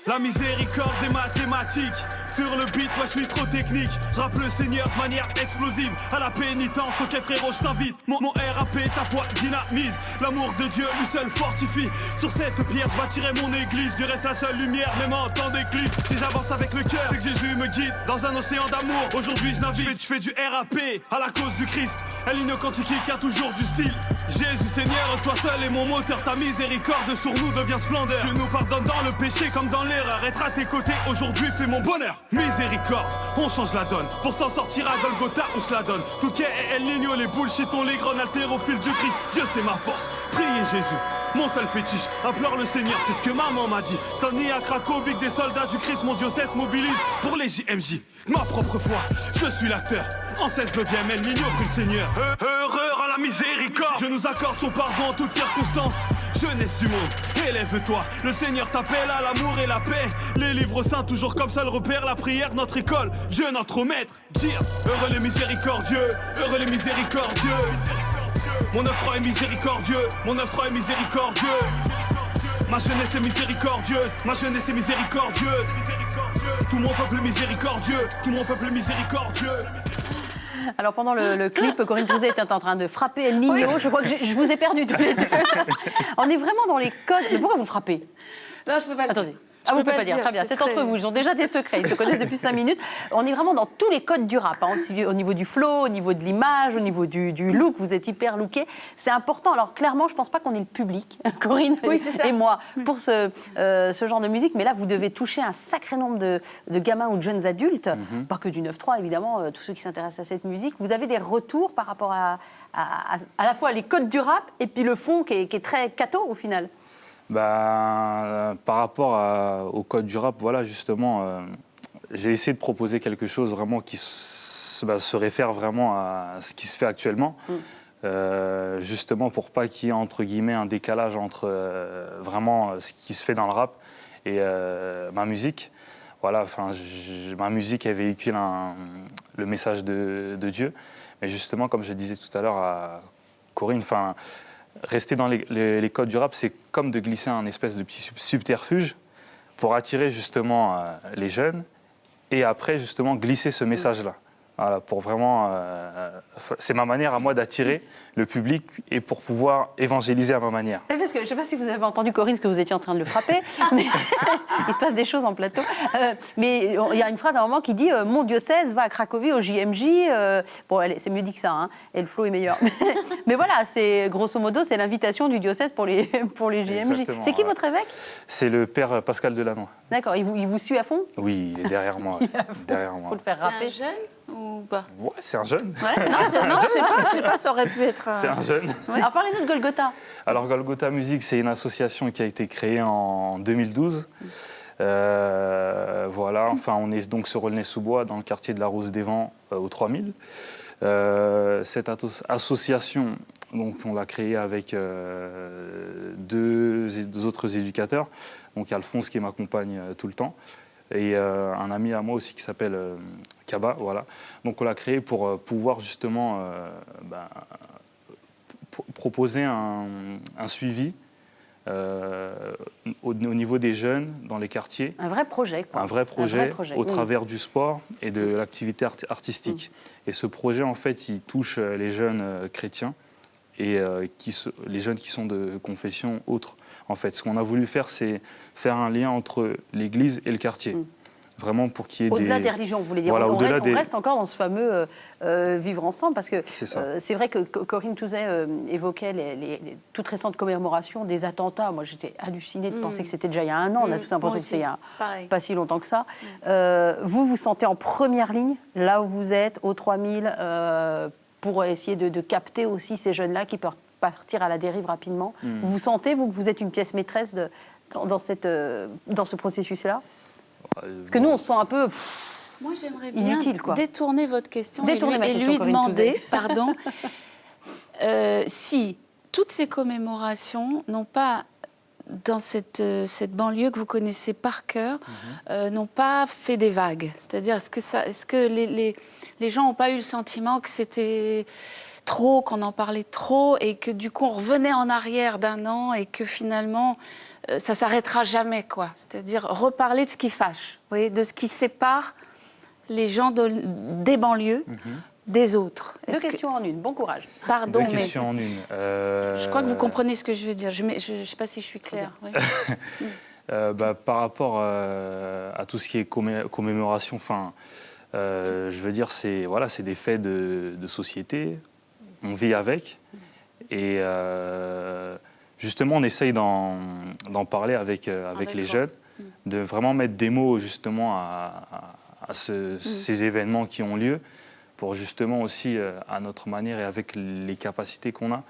La miséricorde des mathématiques. Sur le beat, moi je suis trop technique. Je rappe le Seigneur de manière explosive. À la pénitence, ok frérot, je t'invite. Mon RAP, ta foi dynamise. L'amour de Dieu, lui seul fortifie. Sur cette pierre, je bâtirai mon église. Dieu reste la seule lumière, même en temps d'éclipse. Si j'avance avec le cœur, c'est que Jésus me guide dans un océan d'amour. Aujourd'hui je navigue, je fais du RAP à la cause du Christ. El Niño Cantique qui a toujours du style. Jésus Seigneur, toi seul est mon moteur. Ta miséricorde sur nous devient splendeur. Dieu nous pardonne dans le péché comme dans l'erreur. Être à tes côtés aujourd'hui fait mon bonheur. Miséricorde, on change la donne. Pour s'en sortir à Golgotha, on se la donne. Touquet et El Niño, les bullshit, on les grenades altérophiles du Christ. Dieu c'est ma force, priez Jésus. Mon seul fétiche, implore le Seigneur, c'est ce que maman m'a dit. Sani à Cracovie, des soldats du Christ, mon diocèse mobilise pour les JMJ. Ma propre foi, je suis l'acteur. En 16e, El Niño prie le Seigneur. Heureux à la miséricorde. Je nous accorde son pardon en toutes circonstances. Jeunesse du monde, élève-toi. Le Seigneur t'appelle à l'amour et la paix. Les livres saints, toujours comme seul repère. La prière, notre école, Dieu notre maître. Dire, heureux les miséricordieux, heureux les miséricordieux. Mon œuvre est miséricordieux, mon œuvre est miséricordieux. Ma jeunesse est miséricordieuse, ma jeunesse est miséricordieuse. Tout mon peuple miséricordieux, tout mon peuple miséricordieux. Alors pendant le clip, Corinne Touzet était en train de frapper El Niño. Je crois que je vous ai perdu tous les deux. On est vraiment dans les codes. Mais pourquoi vous frappez? Non, je peux pas. Attendez. Ah, vous ne peux pouvez pas dire, très bien, c'est entre vous, ils ont déjà des secrets, ils se connaissent depuis 5 minutes. On est vraiment dans tous les codes du rap, hein, aussi au niveau du flow, au niveau de l'image, au niveau du look, vous êtes hyper looké. C'est important, alors clairement, je ne pense pas qu'on est le public, Corinne et moi, pour ce genre de musique, mais là, vous devez toucher un sacré nombre de gamins ou de jeunes adultes, pas que du 9-3, évidemment, tous ceux qui s'intéressent à cette musique. Vous avez des retours par rapport à la fois les codes du rap et puis le fond qui est très catho au final? Par rapport au code du rap, voilà, justement, j'ai essayé de proposer quelque chose vraiment qui se réfère vraiment à ce qui se fait actuellement, justement pour pas qu'il y ait, entre guillemets, un décalage entre vraiment ce qui se fait dans le rap et ma musique. Voilà, ma musique, elle véhicule le message de Dieu. Mais justement, comme je disais tout à l'heure à Corinne, rester dans les codes du rap, c'est comme de glisser un espèce de petit subterfuge pour attirer justement les jeunes et après justement glisser ce message-là. Voilà, pour vraiment, c'est ma manière à moi d'attirer le public et pour pouvoir évangéliser à ma manière. Parce que je ne sais pas si vous avez entendu, Corinne, que vous étiez en train de le frapper, mais il se passe des choses en plateau. Mais il y a une phrase à un moment qui dit « Mon diocèse va à Cracovie au JMJ ». Bon, c'est mieux dit que ça, hein, et le flow est meilleur. Mais voilà, grosso modo, c'est l'invitation du diocèse pour les JMJ. Exactement, c'est qui votre évêque? C'est le père Pascal Delannoy. D'accord, il vous suit à fond? Oui, il est derrière moi. Il faut le faire rapper. C'est un jeune ou pas? Ouais, c'est un jeune. Ouais, non, je sais pas, ça aurait pu être... C'est un jeune. Ouais. Alors parlez-nous de Golgotha. Alors Golgotha Musique, c'est une association qui a été créée en 2012. Voilà, on est donc sur Aulnay-sous-Bois, dans le quartier de la Rose des Vents, au 3000. Cette association, donc, on l'a créée avec deux autres éducateurs. Donc Alphonse qui m'accompagne tout le temps. Et un ami à moi aussi qui s'appelle Kaba, voilà. Donc on l'a créé pour pouvoir justement proposer un suivi au niveau des jeunes dans les quartiers. Un vrai projet, quoi. Un vrai projet au travers du sport et de l'activité artistique. Et ce projet, en fait, il touche les jeunes chrétiens et les jeunes qui sont de confession autre. En fait, ce qu'on a voulu faire, c'est faire un lien entre l'église et le quartier. Vraiment pour qu'il y ait au-delà des religions, vous voulez dire. Voilà, on reste encore dans ce fameux vivre ensemble, parce que c'est vrai que Corinne Touzet évoquait les toutes récentes commémorations des attentats. Moi, j'étais hallucinée de penser que c'était déjà il y a un an. On a tous l'impression que c'était il y a pas si longtemps que ça. Vous vous sentez en première ligne, là où vous êtes, au 3000, pour essayer de capter aussi ces jeunes-là qui peuvent partir à la dérive rapidement. Vous vous sentez, vous, que vous êtes une pièce maîtresse dans ce processus-là? Parce que nous, on se sent un peu Moi, j'aimerais bien inutile, quoi. détourner votre question et lui demander, pardon, si toutes ces commémorations n'ont pas, dans cette banlieue que vous connaissez par cœur, n'ont pas fait des vagues. C'est-à-dire, est-ce que les gens n'ont pas eu le sentiment que c'était trop, qu'on en parlait trop, et que du coup, on revenait en arrière d'un an et que finalement... ça s'arrêtera jamais, quoi. C'est-à-dire reparler de ce qui fâche, vous voyez, de ce qui sépare les gens des banlieues des autres. Deux questions en une, bon courage. Pardon, Deux questions en une. Je crois que vous comprenez ce que je veux dire. Je ne sais pas si je suis claire. Oui. Par rapport à tout ce qui est commémoration, je veux dire, c'est des faits de société. On vit avec. Et... justement, on essaye d'en parler avec les jeunes, de vraiment mettre des mots justement à ces événements qui ont lieu, pour justement aussi, à notre manière et avec les capacités qu'on a,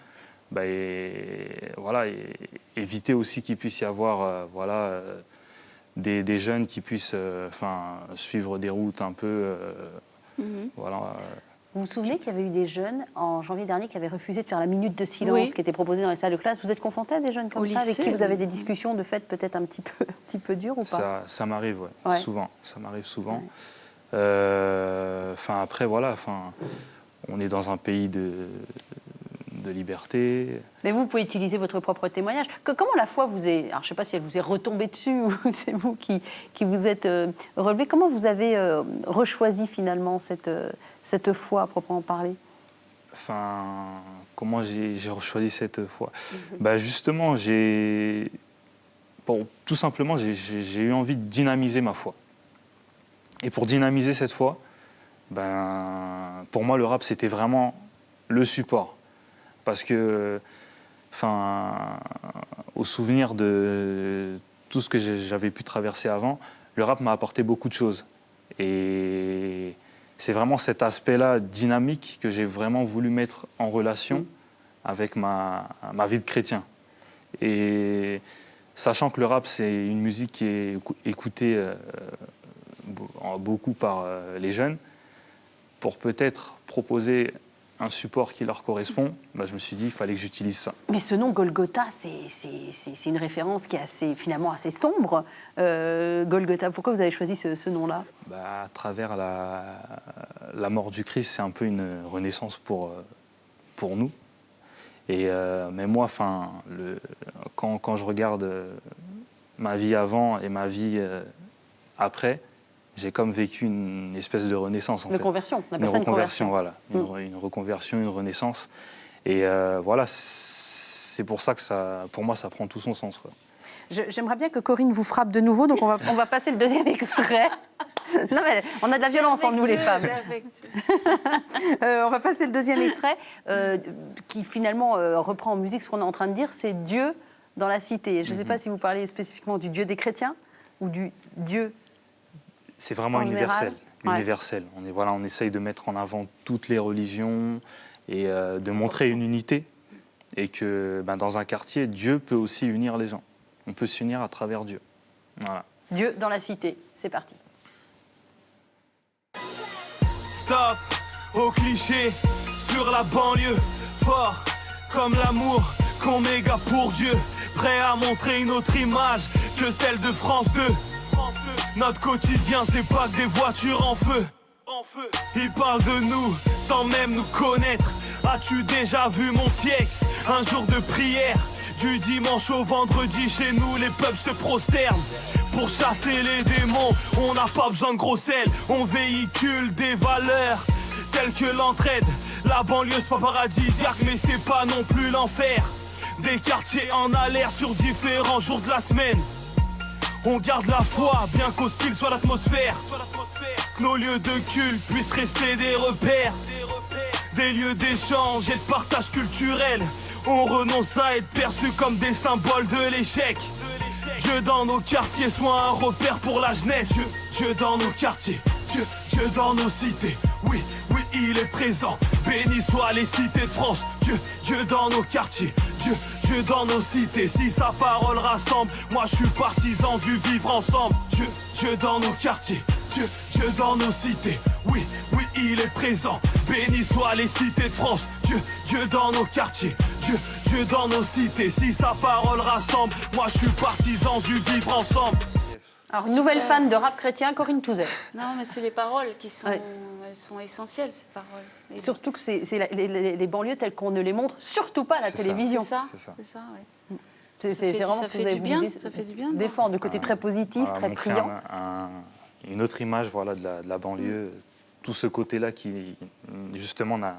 éviter aussi qu'il puisse y avoir des jeunes qui puissent suivre des routes un peu... Vous vous souvenez qu'il y avait eu des jeunes, en janvier dernier, qui avaient refusé de faire la minute de silence qui était proposée dans les salles de classe. Vous êtes confronté à des jeunes comme ça, avec qui vous avez des discussions de fait peut-être un petit peu dures ou pas? Ça m'arrive, souvent. Ça m'arrive souvent. Après, on est dans un pays de liberté. Mais vous pouvez utiliser votre propre témoignage. Comment la foi vous est... Alors, je ne sais pas si elle vous est retombée dessus ou c'est vous qui vous êtes relevé. Comment vous avez rechoisi finalement cette foi à proprement parler? Comment j'ai choisi cette foi? Justement, tout simplement, j'ai eu envie de dynamiser ma foi. Et pour dynamiser cette foi, ben, pour moi, le rap, c'était vraiment le support. Parce que, au souvenir de tout ce que j'avais pu traverser avant, le rap m'a apporté beaucoup de choses. Et c'est vraiment cet aspect-là dynamique que j'ai vraiment voulu mettre en relation avec ma vie de chrétien. Et sachant que le rap, c'est une musique qui est écoutée beaucoup par les jeunes, pour peut-être proposer un support qui leur correspond, je me suis dit qu'il fallait que j'utilise ça. Mais ce nom Golgotha, c'est une référence qui est finalement assez sombre. Golgotha, pourquoi vous avez choisi ce nom-là ? À travers la mort du Christ, c'est un peu une renaissance pour nous. Et mais moi, quand je regarde ma vie avant et ma vie après, j'ai comme vécu une espèce de renaissance. Une conversion, on appelle ça une reconversion, voilà. Une reconversion, une renaissance. Et voilà, c'est pour ça que pour moi, ça prend tout son sens, quoi. J'aimerais bien que Corinne vous frappe de nouveau, donc on va passer le deuxième extrait. Non mais on a de la violence en nous les femmes. On va passer le deuxième extrait qui finalement reprend en musique ce qu'on est en train de dire, c'est Dieu dans la cité. Je ne sais pas si vous parlez spécifiquement du Dieu des chrétiens ou du Dieu. C'est vraiment universel. Universel. On essaye de mettre en avant toutes les religions et de montrer une unité. Et que dans un quartier, Dieu peut aussi unir les gens. On peut s'unir à travers Dieu. Voilà. Dieu dans la cité, c'est parti. Stop au cliché sur la banlieue. Fort comme l'amour qu'on méga pour Dieu. Prêt à montrer une autre image que celle de France 2. Notre quotidien, c'est pas que des voitures en feu. Ils parlent de nous sans même nous connaître. As-tu déjà vu mon Tiex? Un jour de prière. Du dimanche au vendredi, chez nous, les peuples se prosternent. Pour chasser les démons, on n'a pas besoin de gros sel. On véhicule des valeurs telles que l'entraide. La banlieue, c'est pas paradisiaque, mais c'est pas non plus l'enfer. Des quartiers en alerte sur différents jours de la semaine. On garde la foi, bien qu'hostile soit l'atmosphère. Que nos lieux de culte puissent rester des repères. Des lieux d'échange et de partage culturel. On renonce à être perçu comme des symboles de l'échec. Dieu dans nos quartiers soit un repère pour la jeunesse. Dieu dans nos quartiers, Dieu dans nos cités. Oui, il est présent. Béni soient les cités de France. Dieu dans nos quartiers, Dieu dans nos cités. Si sa parole rassemble, moi je suis partisan du vivre ensemble. Dieu dans nos quartiers, Dieu dans nos cités. Oui, il est présent. Béni soient les cités de France. Dieu dans nos quartiers, Dieu dans nos cités. Si sa parole rassemble, moi je suis partisan du vivre ensemble. Alors, nouvelle fan de rap chrétien, Corinne Touzet. Non, mais c'est les paroles qui sont, elles sont essentielles, ces paroles. Et surtout que c'est les banlieues telles qu'on ne les montre surtout pas à la télévision. C'est ça, ouais. C'est vraiment ce que vous avez voulu ça fait du bien défendre, le côté très positif, très criant. Une autre image de la banlieue, tout ce côté-là qui, justement, n'a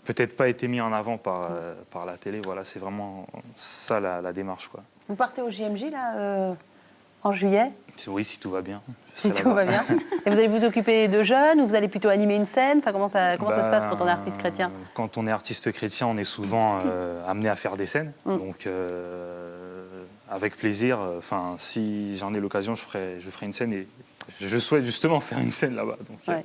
peut-être pas été mis en avant par la télé. Voilà, c'est vraiment ça la démarche, quoi. Vous partez au JMJ, là, en juillet? Oui, si tout va bien. Si tout va bien. Et vous allez vous occuper de jeunes ou vous allez plutôt animer une scène? Enfin, comment ça se passe quand on est artiste chrétien? Quand on est artiste chrétien, on est souvent amené à faire des scènes. Donc, avec plaisir. Si j'en ai l'occasion, je ferai une scène. Et je souhaite justement faire une scène là-bas. Donc,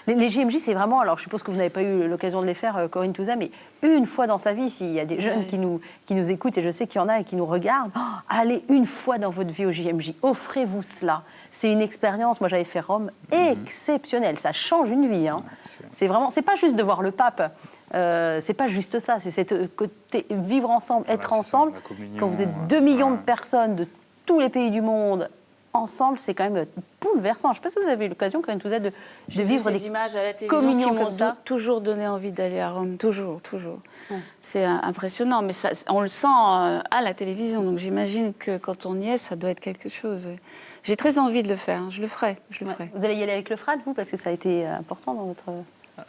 Les JMJ, c'est vraiment, alors je suppose que vous n'avez pas eu l'occasion de les faire, Corinne Touzet, mais une fois dans sa vie, s'il y a des jeunes qui nous écoutent, et je sais qu'il y en a et qui nous regardent, allez une fois dans votre vie au JMJ, offrez-vous cela. C'est une expérience, moi j'avais fait Rome, exceptionnelle, ça change une vie. Hein. C'est vraiment, c'est pas juste de voir le pape, c'est pas juste ça, c'est cette côté vivre ensemble, être ensemble. Quand vous êtes 2 millions de personnes de tous les pays du monde, ensemble, c'est quand même bouleversant. Je ne sais pas si vous avez eu l'occasion, Corinne Touzet, de vivre des images à la télévision qui m'ont toujours donné envie d'aller à Rome. Toujours. Ouais. C'est impressionnant, mais ça, on le sent à la télévision. Donc j'imagine que quand on y est, ça doit être quelque chose. J'ai très envie de le faire. Je le ferai. Vous allez y aller avec le FRAD, vous, parce que ça a été important dans votre...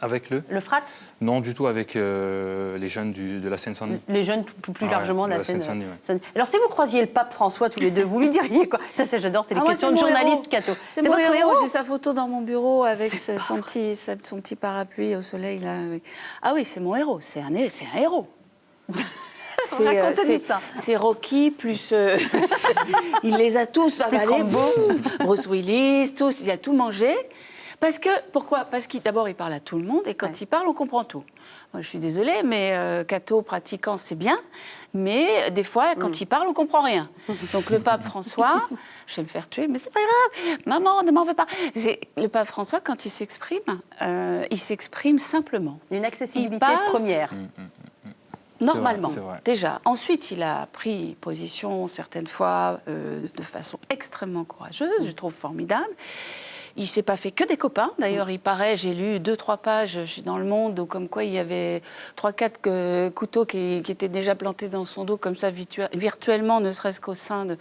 Avec le Le frat? Non, du tout, avec les jeunes de la Seine-Saint-Denis. Les jeunes plus largement de la Seine-Saint-Denis. Seine. Alors, si vous croisiez le pape François tous les deux, vous lui diriez quoi? Ça, j'adore, c'est les moi, questions de c'est mon journaliste, héros. Cato. C'est mon votre héros? J'ai sa photo dans mon bureau avec C'est son petit parapluie au soleil. Là. Ah oui, c'est mon héros. C'est un héros. Racontez-nous ça. C'est Rocky plus... il les a tous avalés. Bruce Willis, tous, il a tout mangé. Pourquoi? Parce qu'il d'abord, il parle à tout le monde et quand il parle, on comprend tout. Moi, je suis désolée, mais catho pratiquant, c'est bien. Mais des fois, quand il parle, on comprend rien. Donc le pape François, je vais me faire tuer, mais c'est pas grave. Maman, ne m'en veux pas. Le pape François, quand il s'exprime simplement. Une accessibilité parle, première. Normalement, C'est vrai. déjà. Ensuite, il a pris position certaines fois de façon extrêmement courageuse, je trouve formidable. Il ne s'est pas fait que des copains. D'ailleurs, il paraît, j'ai lu 2-3 pages dans Le Monde, où comme quoi il y avait 3-4 couteaux qui étaient déjà plantés dans son dos, comme ça, virtuellement, ne serait-ce qu'au sein de...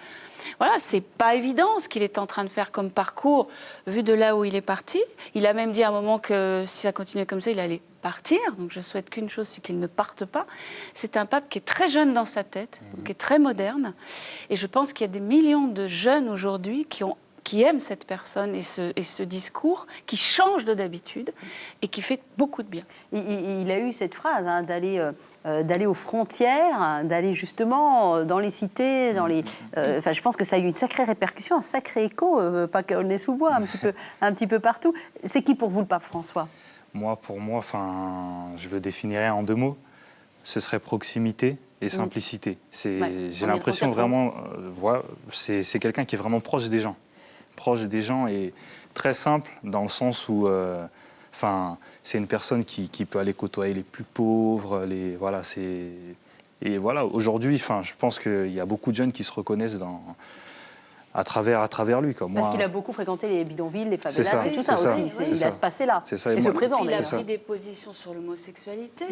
Voilà, c'est pas évident ce qu'il est en train de faire comme parcours, vu de là où il est parti. Il a même dit à un moment que si ça continuait comme ça, il allait partir. Donc je souhaite qu'une chose, c'est qu'il ne parte pas. C'est un pape qui est très jeune dans sa tête, qui est très moderne. Et je pense qu'il y a des millions de jeunes aujourd'hui qui aiment cette personne et ce discours, qui change d'habitude et qui fait beaucoup de bien. Il a eu cette phrase hein, d'aller aux frontières, d'aller justement dans les cités, je pense que ça a eu une sacrée répercussion, un sacré écho, pas qu'à Aulnay-sous-Bois, un petit peu partout. C'est qui pour vous le pape François? Pour moi, je le définirais en 2 mots. Ce serait proximité et simplicité. J'ai l'impression vraiment, c'est quelqu'un qui est vraiment proche des gens. Proche des gens et très simple dans le sens où c'est une personne qui peut aller côtoyer les plus pauvres. Et voilà, aujourd'hui, je pense qu'il y a beaucoup de jeunes qui se reconnaissent à travers lui. Parce qu'il a beaucoup fréquenté les bidonvilles, les favelas, et tout ça aussi. Il a ce passé-là. C'est ça. Et ce présent, il a d'ailleurs. pris des positions sur l'homosexualité.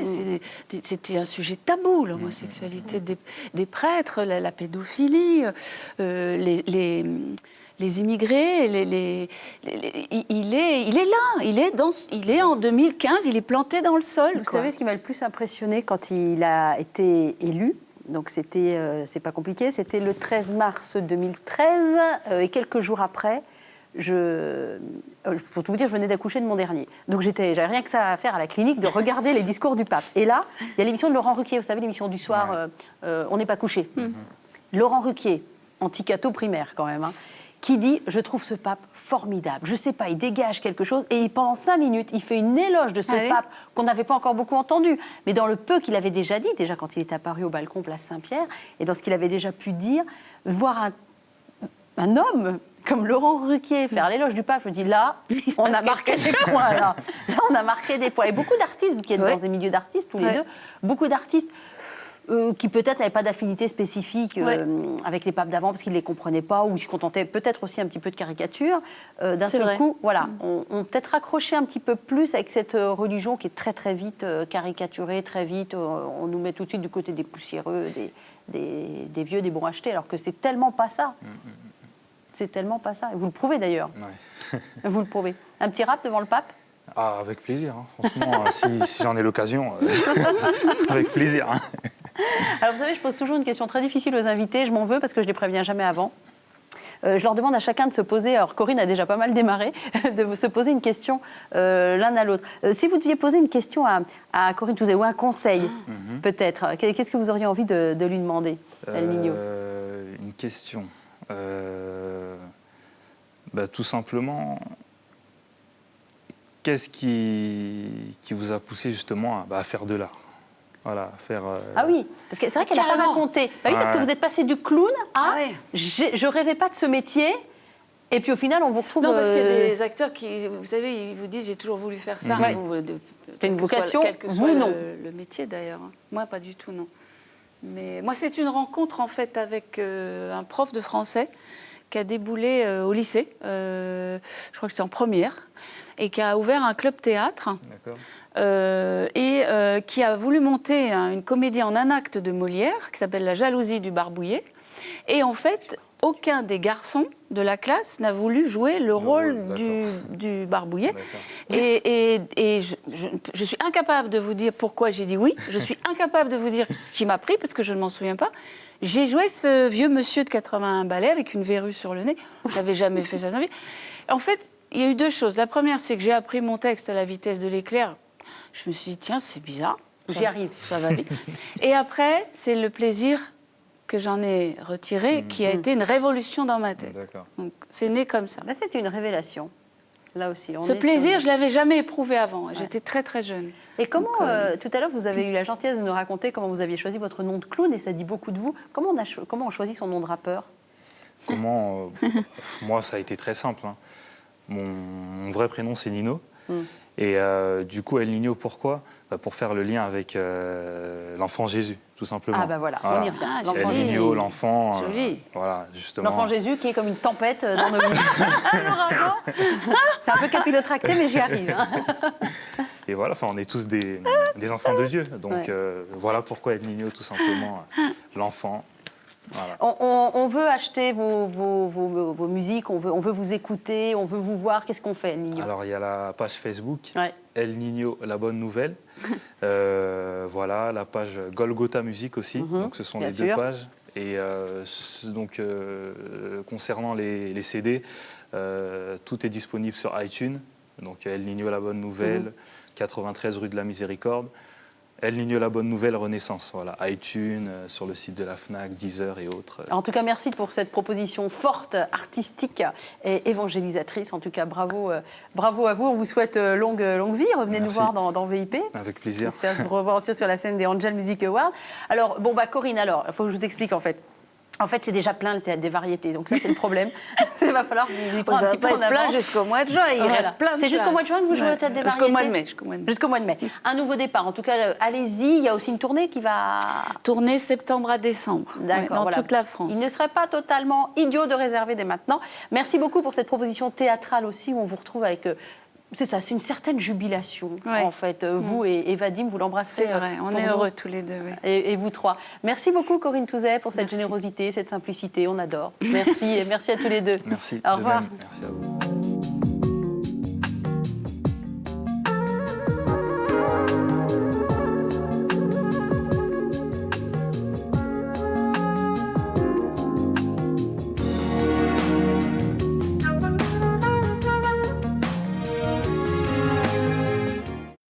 C'était un sujet tabou, l'homosexualité des prêtres, la pédophilie, les immigrés, il est là, il est en 2015, il est planté dans le sol. Vous savez ce qui m'a le plus impressionné quand il a été élu? Donc c'est pas compliqué, c'était le 13 mars 2013 et quelques jours après, pour tout vous dire, je venais d'accoucher de mon dernier. Donc j'avais rien que ça à faire à la clinique de regarder les discours du pape. Et là, il y a l'émission de Laurent Ruquier, vous savez l'émission du soir, On n'est pas couché. Laurent Ruquier, anti-catho primaire quand même. Qui dit « Je trouve ce pape formidable ». Je ne sais pas, il dégage quelque chose. Et pendant 5 minutes, il fait une éloge de ce pape qu'on n'avait pas encore beaucoup entendu. Mais dans le peu qu'il avait déjà dit, déjà quand il est apparu au balcon Place Saint-Pierre, et dans ce qu'il avait déjà pu dire, voir un homme comme Laurent Ruquier faire l'éloge du pape, je me dis là, on a marqué des points. Là, on a marqué des points. Et beaucoup d'artistes, vous qui êtes dans des milieux d'artistes tous les deux, beaucoup d'artistes qui peut-être n'avaient pas d'affinité spécifique avec les papes d'avant parce qu'ils ne les comprenaient pas ou ils se contentaient peut-être aussi un petit peu de caricature. D'un seul coup, on peut-être raccroché un petit peu plus avec cette religion qui est très très vite caricaturée, très vite, on nous met tout de suite du côté des poussiéreux, des vieux, des bons achetés, alors que c'est tellement pas ça. C'est tellement pas ça. Et vous le prouvez d'ailleurs. Vous le prouvez. Un petit rap devant le pape? Ah, avec plaisir, franchement, si j'en ai l'occasion, avec plaisir. Alors vous savez, je pose toujours une question très difficile aux invités, je m'en veux parce que je ne les préviens jamais avant. Je leur demande à chacun de se poser, alors Corinne a déjà pas mal démarré, de se poser une question l'un à l'autre. Si vous deviez poser une question à Corinne Touzé, ou un conseil peut-être, qu'est-ce que vous auriez envie de lui demander, El Niño? Une question. Tout simplement, qu'est-ce qui vous a poussé justement à faire de l'art? Voilà, faire... Ah oui, parce que c'est vrai qu'elle n'a pas raconté. Bah oui, parce que vous êtes passé du clown à je rêvais pas de ce métier, et puis au final on vous retrouve... Non, parce qu'il y a des acteurs qui, vous savez, ils vous disent j'ai toujours voulu faire ça. C'était une vocation, quel que vous soit non. Le métier d'ailleurs. Moi pas du tout, non. Mais moi c'est une rencontre en fait avec un prof de français qui a déboulé au lycée, je crois que c'était en première, et qui a ouvert un club théâtre. D'accord. Qui a voulu monter une comédie en un acte de Molière qui s'appelle La jalousie du barbouillé. Et en fait, aucun des garçons de la classe n'a voulu jouer le rôle rôle, du barbouillet. D'accord. Et je suis incapable de vous dire pourquoi j'ai dit oui. Je suis incapable de vous dire ce qui m'a pris, parce que je ne m'en souviens pas. J'ai joué ce vieux monsieur de 81 balais avec une verrue sur le nez. Je n'avais jamais fait ça de ma vie. En fait, il y a eu 2 choses. La première, c'est que j'ai appris mon texte à la vitesse de l'éclair. Je me suis dit, tiens, c'est bizarre. J'y arrive. Ça va vite. Et après, c'est le plaisir que j'en ai retiré, qui a été une révolution dans ma tête. D'accord. Donc, c'est né comme ça. Là, c'était une révélation. Là aussi. Ce plaisir, je ne l'avais jamais éprouvé avant. J'étais très, très jeune. Et comment, Donc, tout à l'heure, vous avez eu la gentillesse de nous raconter comment vous aviez choisi votre nom de clown, et ça dit beaucoup de vous. Comment on choisit son nom de rappeur? Comment moi, ça a été très simple. Hein. Mon vrai prénom, c'est Nino. Et du coup, El Niño, pourquoi? Pour faire le lien avec l'enfant Jésus, tout simplement. Ah, bah voilà, on y revient. Ah, L'enfant El Jésus. Niño, l'enfant. Joli. Voilà, justement. L'enfant Jésus qui est comme une tempête dans nos vies. C'est un peu capillotracté, mais j'y arrive. Hein. Et voilà, on est tous des enfants de Dieu. Donc voilà pourquoi El Niño, tout simplement, l'enfant. Voilà. On veut acheter vos musiques, on veut vous écouter, on veut vous voir. Qu'est-ce qu'on fait, El Niño? Alors, il y a la page Facebook, Ouais. El Niño, la bonne nouvelle. Voilà, la page Golgotha Musique aussi. Donc, ce sont bien les sûr. 2 pages. Et donc, concernant les CD, tout est disponible sur iTunes. Donc, El Niño, la bonne nouvelle, 93 rue de la Miséricorde. El Niño, la bonne nouvelle, Renaissance. Voilà, iTunes, sur le site de la FNAC, Deezer et autres. En tout cas, merci pour cette proposition forte, artistique et évangélisatrice. En tout cas, bravo à vous. On vous souhaite longue vie. Revenez Merci. nous voir dans VIP. Avec plaisir. J'espère vous revoir aussi sur la scène des Angel Music Awards. Alors, Corinne, il faut que je vous explique en fait. En fait, c'est déjà plein le théâtre des variétés, donc ça c'est le problème. Il va falloir vous y prendre un petit peu en plein avance. jusqu'au mois de juin. Il Voilà. reste plein de C'est jusqu'au places. mois de juin que vous jouez au théâtre des variétés? Jusqu'au mois de mai. Jusqu'au mois de mai. Un nouveau départ. En tout cas, allez-y. Il y a aussi une tournée qui va... Tournée septembre à décembre, dans voilà. toute la France. Il ne serait pas totalement idiot de réserver dès maintenant. Merci beaucoup pour cette proposition théâtrale aussi, où on vous retrouve avec... c'est ça, c'est une certaine jubilation, Ouais. en fait. Vous et Vadim, vous l'embrassez. C'est vrai, on est heureux tous les deux. Oui. Et vous 3. Merci beaucoup, Corinne Touzet, pour cette générosité, cette simplicité. On adore. Merci et merci à tous les 2. Merci. Au de revoir. même. Merci à vous.